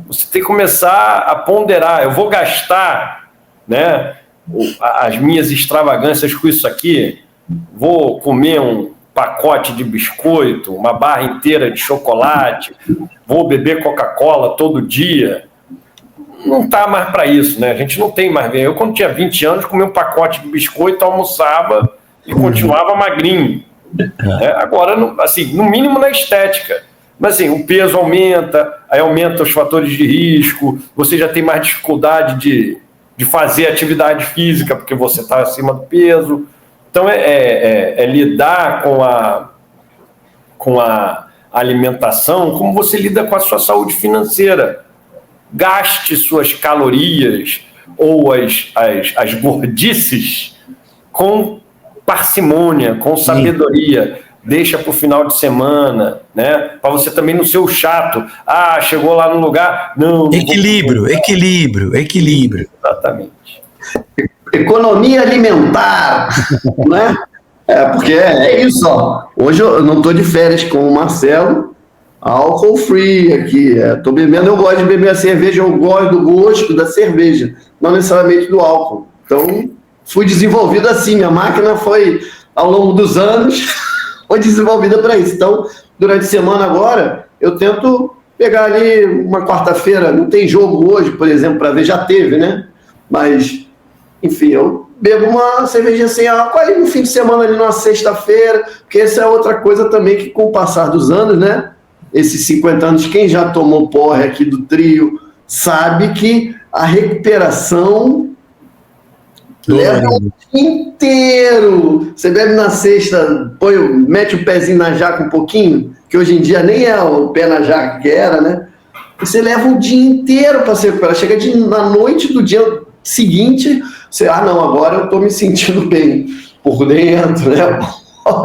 Você tem que começar a ponderar, eu vou gastar, né, as minhas extravagâncias com isso aqui, vou comer um pacote de biscoito, uma barra inteira de chocolate, vou beber Coca-Cola todo dia. Não está mais para isso, né? A gente não tem mais. Eu, quando tinha 20 anos, comia um pacote de biscoito, almoçava e continuava magrinho. Agora, assim, no mínimo na estética. Mas assim, o peso aumenta, aí aumenta os fatores de risco, você já tem mais dificuldade de fazer atividade física porque você está acima do peso. Então, lidar com a alimentação como você lida com a sua saúde financeira. Gaste suas calorias ou as gordices com parcimônia, com sabedoria. Deixa para o final de semana, né? Para você também não ser o chato. Ah, chegou lá no lugar... Não, equilíbrio. Exatamente. Economia alimentar, né? Porque é isso, ó. Hoje eu não estou de férias com o Marcelo, álcool free aqui. Estou bebendo, eu gosto de beber a cerveja, eu gosto do gosto da cerveja, não necessariamente do álcool. Então, fui desenvolvido assim, minha máquina foi, ao longo dos anos, foi desenvolvida para isso. Então, durante a semana agora, eu tento pegar ali uma quarta-feira, não tem jogo hoje, por exemplo, para ver, já teve, né? Mas, enfim, eu bebo uma cervejinha sem álcool aí no fim de semana, ali numa sexta-feira, porque essa é outra coisa também que, com o passar dos anos, né? Esses 50 anos, quem já tomou porre aqui do trio sabe que a recuperação leva o dia inteiro. Você bebe na sexta, mete o pezinho na jaca um pouquinho, que hoje em dia nem é o pé na jaca que era, né? Você leva o dia inteiro para se recuperar. Chega na noite do dia seguinte, você, não, agora eu estou me sentindo bem por dentro, né?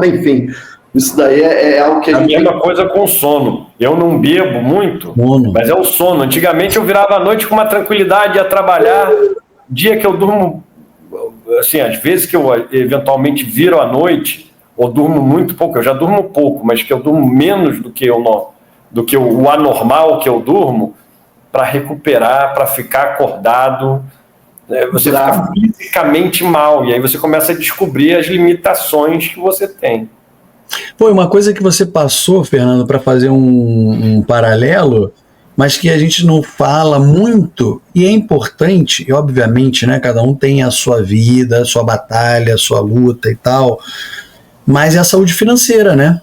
Enfim, isso daí é algo que a gente... mesma coisa com o sono. Eu não bebo muito, mas é o sono. Antigamente eu virava à noite com uma tranquilidade, ia trabalhar. Dia que eu durmo, assim, às vezes que eu eventualmente viro à noite, ou durmo muito pouco, eu já durmo pouco, mas que eu durmo menos do que o anormal que eu durmo, para recuperar, para ficar acordado. Você fica fisicamente mal, e aí você começa a descobrir as limitações que você tem. Foi uma coisa que você passou, Fernando, para fazer um paralelo, mas que a gente não fala muito, e é importante, e obviamente, né, cada um tem a sua vida, a sua batalha, a sua luta e tal, mas é a saúde financeira, né?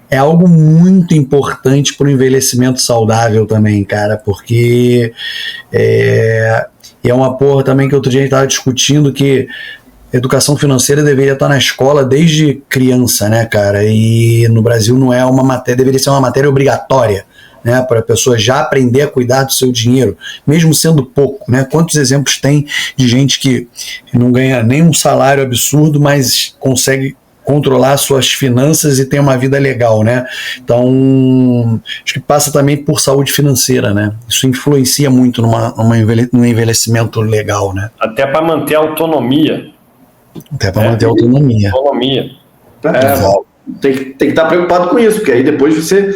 É algo muito importante para o envelhecimento saudável também, cara, porque é uma porra também que outro dia a gente estava discutindo que educação financeira deveria estar na escola desde criança, né, cara? E no Brasil não é uma matéria, deveria ser uma matéria obrigatória, né, para a pessoa já aprender a cuidar do seu dinheiro, mesmo sendo pouco, né? Quantos exemplos tem de gente que não ganha nem um salário absurdo, mas consegue controlar suas finanças e ter uma vida legal, né? Então, acho que passa também por saúde financeira, né? Isso influencia muito num envelhecimento legal, né? Até para manter a autonomia. Até para manter a autonomia. Tem que estar preocupado com isso, porque aí depois você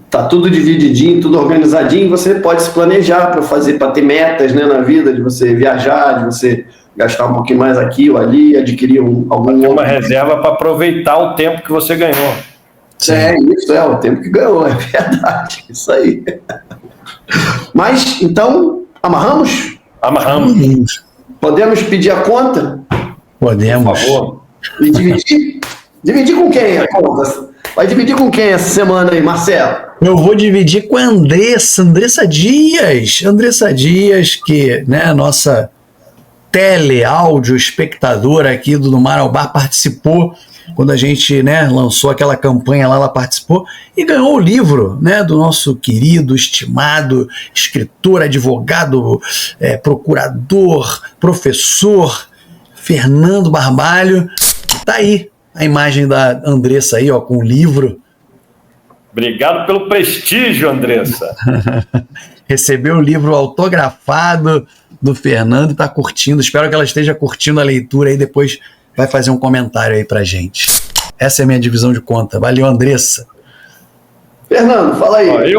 tá tudo divididinho, tudo organizadinho, você pode se planejar para ter metas, né, na vida, de você viajar, de você gastar um pouquinho mais aqui ou ali, adquirir uma reserva para aproveitar o tempo que você ganhou. Isso o tempo que ganhou, é verdade, isso aí. Mas, então, amarramos? Amarramos. Podemos pedir a conta? Podemos. Por favor. E dividir? Dividir com quem a conta? Vai dividir com quem essa semana aí, Marcelo? Eu vou dividir com a Andressa Dias. Andressa Dias, que, né, nossa áudio espectadora aqui do Mar ao Bar, participou quando a gente, né, lançou aquela campanha lá, ela participou e ganhou o livro, né, do nosso querido, estimado escritor, advogado, procurador, professor Fernando Barbalho. Tá aí a imagem da Andressa aí, ó, com o livro. Obrigado pelo prestígio, Andressa. Recebeu o livro autografado do Fernando e está curtindo. Espero que ela esteja curtindo a leitura e depois vai fazer um comentário aí pra gente. Essa é a minha divisão de conta. Valeu, Andressa. Fernando, fala aí.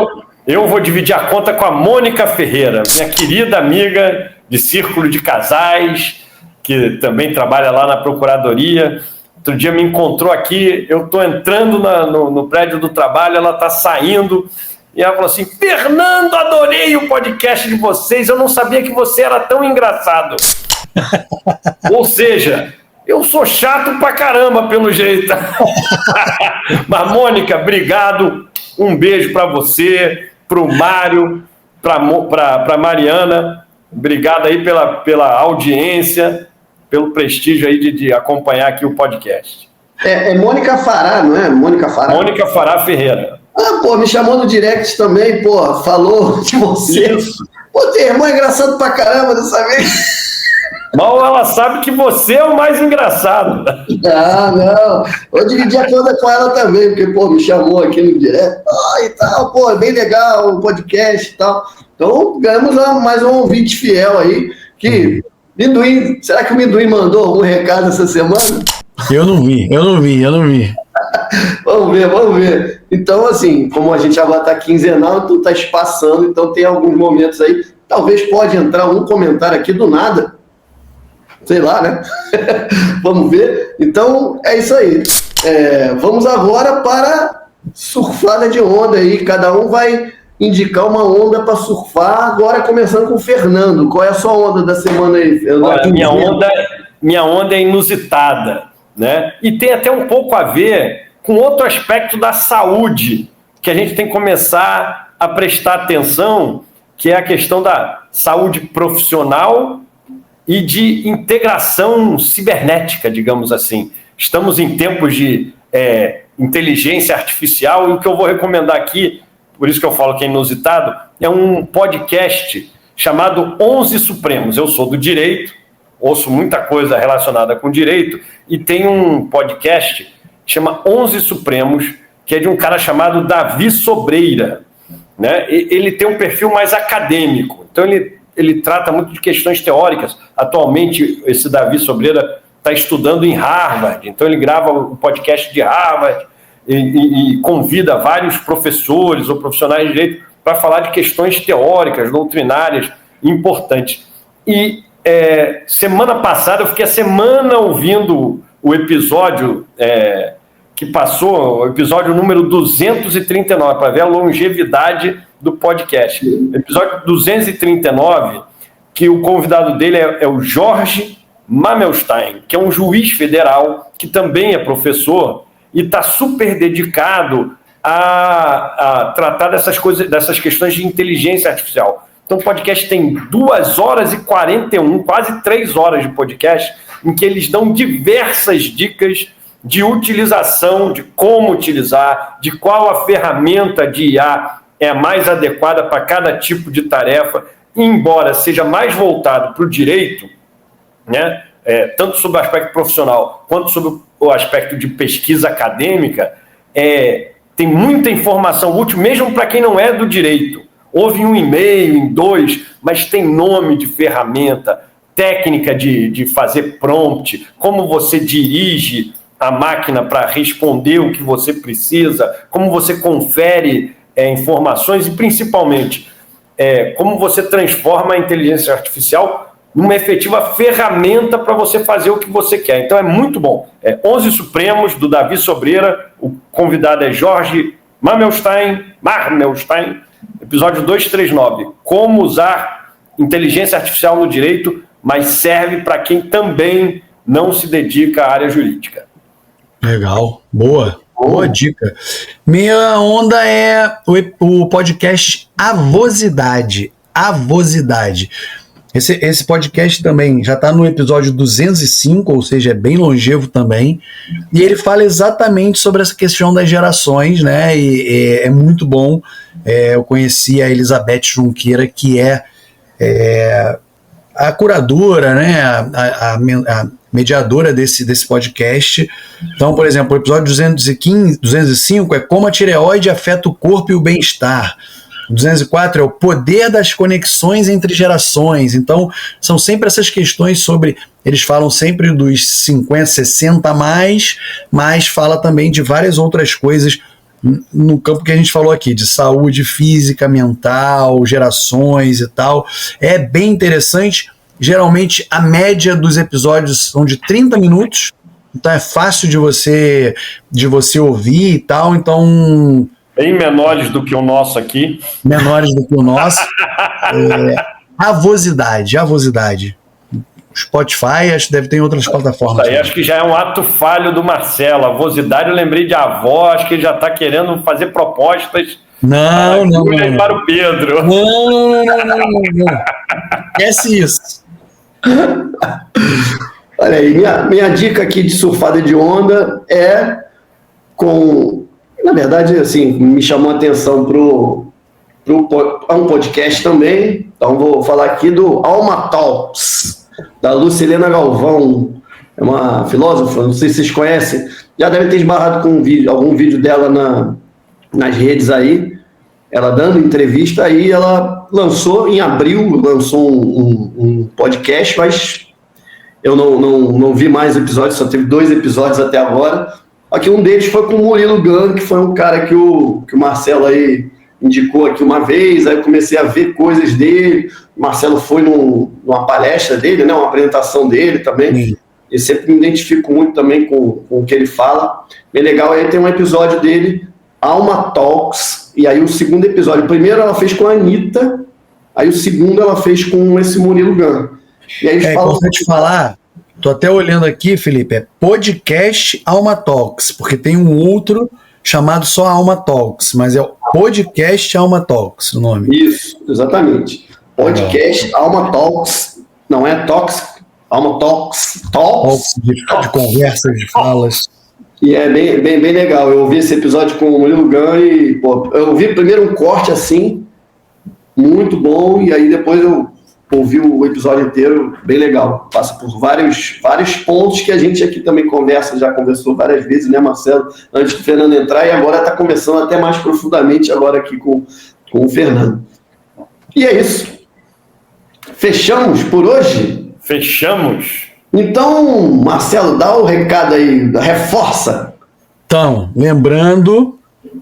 Eu vou dividir a conta com a Mônica Ferreira, minha querida amiga de Círculo de Casais, que também trabalha lá na Procuradoria. Outro dia me encontrou aqui, eu estou entrando no prédio do trabalho, ela está saindo, e ela falou assim: Fernando, adorei o podcast de vocês, eu não sabia que você era tão engraçado. Ou seja, eu sou chato pra caramba, pelo jeito. Mas, Mônica, obrigado, um beijo para você, pro Mário, pra Mariana, obrigado aí pela audiência, pelo prestígio aí de acompanhar aqui o podcast. É Mônica Fará, não é? Mônica Fará Ferreira. Me chamou no direct também, falou de você. Isso. Teu irmão é engraçado pra caramba dessa vez. Mal ela sabe que você é o mais engraçado. Não. Vou dividir a conta com ela também, porque, me chamou aqui no direct. E tal, é bem legal o podcast e tal. Então, ganhamos mais um ouvinte fiel aí, que... Minduim, será que o Minduim mandou algum recado essa semana? Eu não vi. Vamos ver. Então, assim, como a gente agora está quinzenal, então está espaçando, então tem alguns momentos aí, talvez pode entrar um comentário aqui do nada, sei lá, né? Vamos ver. Então, é isso aí. Vamos agora para surfada de onda aí, cada um vai indicar uma onda para surfar, agora começando com o Fernando. Qual é a sua onda da semana aí, Fernando? Olha, minha onda é inusitada, né? E tem até um pouco a ver com outro aspecto da saúde que a gente tem que começar a prestar atenção, que é a questão da saúde profissional e de integração cibernética, digamos assim. Estamos em tempos de inteligência artificial, e o que eu vou recomendar aqui, por isso que eu falo que é inusitado, é um podcast chamado 11 Supremos. Eu sou do direito, ouço muita coisa relacionada com direito, e tem um podcast que chama 11 Supremos, que é de um cara chamado Davi Sobreira, né? Ele tem um perfil mais acadêmico, então ele trata muito de questões teóricas. Atualmente, esse Davi Sobreira está estudando em Harvard, então ele grava o podcast de Harvard e convida vários professores ou profissionais de direito para falar de questões teóricas, doutrinárias, importantes. E semana passada, eu fiquei a semana ouvindo o episódio que passou, o episódio número 239, para ver a longevidade do podcast. Episódio 239, que o convidado dele é o Jorge Mamelstein, que é um juiz federal, que também é professor, e está super dedicado a tratar dessas questões de inteligência artificial. Então o podcast tem 2 horas e 41, quase 3 horas de podcast, em que eles dão diversas dicas de utilização, de como utilizar, de qual a ferramenta de IA é a mais adequada para cada tipo de tarefa, embora seja mais voltado para o direito, né? Tanto sobre o aspecto profissional quanto sobre o aspecto de pesquisa acadêmica, tem muita informação útil, mesmo para quem não é do direito. Houve um e-mail, em 2, mas tem nome de ferramenta, técnica de fazer prompt, como você dirige a máquina para responder o que você precisa, como você confere informações e, principalmente, como você transforma a inteligência artificial numa efetiva ferramenta para você fazer o que você quer. Então é muito bom. 11 Supremos, do Davi Sobreira, o convidado é Jorge Marmelstein, episódio 239, como usar inteligência artificial no direito, mas serve para quem também não se dedica à área jurídica. Legal, boa dica. Minha onda é o podcast Avosidade. Esse podcast também já está no episódio 205, ou seja, é bem longevo também, e ele fala exatamente sobre essa questão das gerações, né? E é muito bom. Eu conheci a Elizabeth Junqueira, que é a curadora, né? A mediadora desse podcast. Então, por exemplo, o episódio 205 é como a tireoide afeta o corpo e o bem-estar. 204 é o poder das conexões entre gerações. Então, são sempre essas questões sobre... Eles falam sempre dos 50, 60 a mais, mas fala também de várias outras coisas no campo que a gente falou aqui, de saúde física, mental, gerações e tal. É bem interessante. Geralmente, a média dos episódios são de 30 minutos, então é fácil de você ouvir e tal. Então... Bem menores do que o nosso aqui. Menores do que o nosso. Avosidade. Spotify, acho que deve ter em outras plataformas. Isso aí, acho que já é um ato falho do Marcelo. Avosidade, eu lembrei de avó, acho que ele já está querendo fazer propostas. Não. Para o Pedro. Não. Esquece isso. Olha aí, minha dica aqui de surfada de onda é com... Na verdade, assim, me chamou a atenção para um podcast também. Então, vou falar aqui do Alma Talks, da Lucilena Galvão. É uma filósofa, não sei se vocês conhecem. Já deve ter esbarrado com algum vídeo dela nas redes aí. Ela dando entrevista, aí ela lançou, em abril, um podcast, mas eu não vi mais episódios, só teve 2 episódios até agora. Aqui um deles foi com o Murilo Gun, que foi um cara que o Marcelo aí indicou aqui uma vez, aí eu comecei a ver coisas dele. O Marcelo foi numa palestra dele, né, uma apresentação dele também. Sim. Eu sempre me identifico muito também com o que ele fala. Bem legal, aí tem um episódio dele, Alma Talks, e aí o segundo episódio, o primeiro ela fez com a Anitta, aí o segundo ela fez com esse Murilo Gun. E aí importante falar... Tô até olhando aqui, Felipe, é podcast Alma Talks, porque tem um outro chamado só Alma Talks, mas é o podcast Alma Talks o nome. Isso, exatamente. Podcast Alma Talks, não é Talks, Alma Talks. De conversas, de falas. E é bem legal. Eu ouvi esse episódio com o Murilo Gun e, pô, eu ouvi primeiro um corte assim, muito bom, e aí depois eu ouvi o episódio inteiro, bem legal. Passa por vários pontos que a gente aqui também já conversou várias vezes, né, Marcelo? Antes do Fernando entrar, e agora está conversando até mais profundamente agora aqui com o Fernando. E é isso. Fechamos por hoje? Fechamos. Então, Marcelo, dá o recado aí, reforça. Então, lembrando,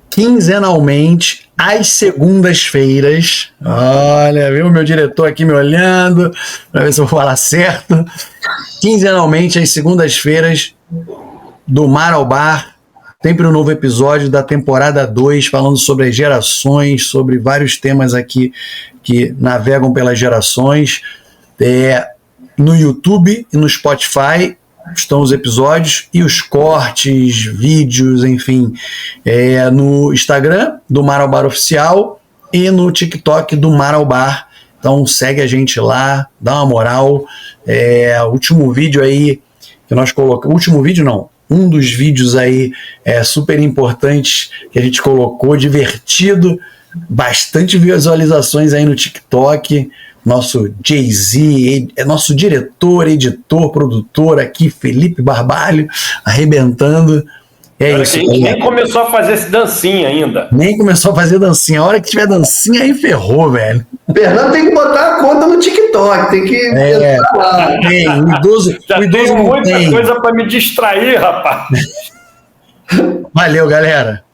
quinzenalmente, às segundas-feiras, olha, viu meu diretor aqui me olhando, para ver se eu vou falar certo, quinzenalmente, às segundas-feiras, do Mar ao Bar, sempre um novo episódio da temporada 2, falando sobre as gerações, sobre vários temas aqui que navegam pelas gerações. No YouTube e no Spotify estão os episódios e os cortes, vídeos, enfim, no Instagram do Mar ao Bar Oficial e no TikTok do Mar ao Bar. Então segue a gente lá, dá uma moral. O último vídeo aí que nós colocamos, um dos vídeos aí super importantes que a gente colocou, divertido, bastante visualizações aí no TikTok. Nosso Jay-Z, nosso diretor, editor, produtor aqui, Felipe Barbalho, arrebentando. É isso. A gente nem começou a fazer esse dancinha ainda. Nem começou a fazer dancinha. A hora que tiver dancinha, aí ferrou, velho. Fernando tem que botar a conta no TikTok, tem que entrar lá. Tem, o idoso, Já o idoso tenho não muita tem. coisa para me distrair, rapaz. Valeu, galera.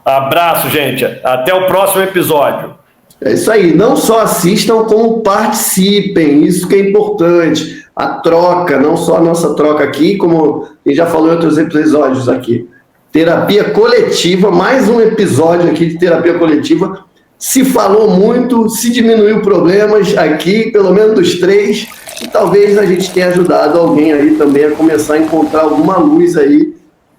Abraço, gente. Até o próximo episódio. É isso aí. Não só assistam, como participem. Isso que é importante. A troca, não só a nossa troca aqui, como a gente já falou em outros episódios aqui. Terapia coletiva, mais um episódio aqui de terapia coletiva. Se falou muito, se diminuiu problemas aqui, pelo menos dos 3, e talvez a gente tenha ajudado alguém aí também a começar a encontrar alguma luz aí.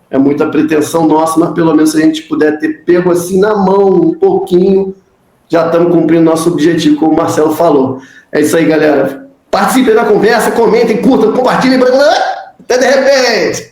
É muita pretensão nossa, mas pelo menos se a gente puder ter pego assim na mão um pouquinho, já estamos cumprindo nosso objetivo, como o Marcelo falou. É isso aí, galera. Participem da conversa, comentem, curtam, compartilhem. Até de repente!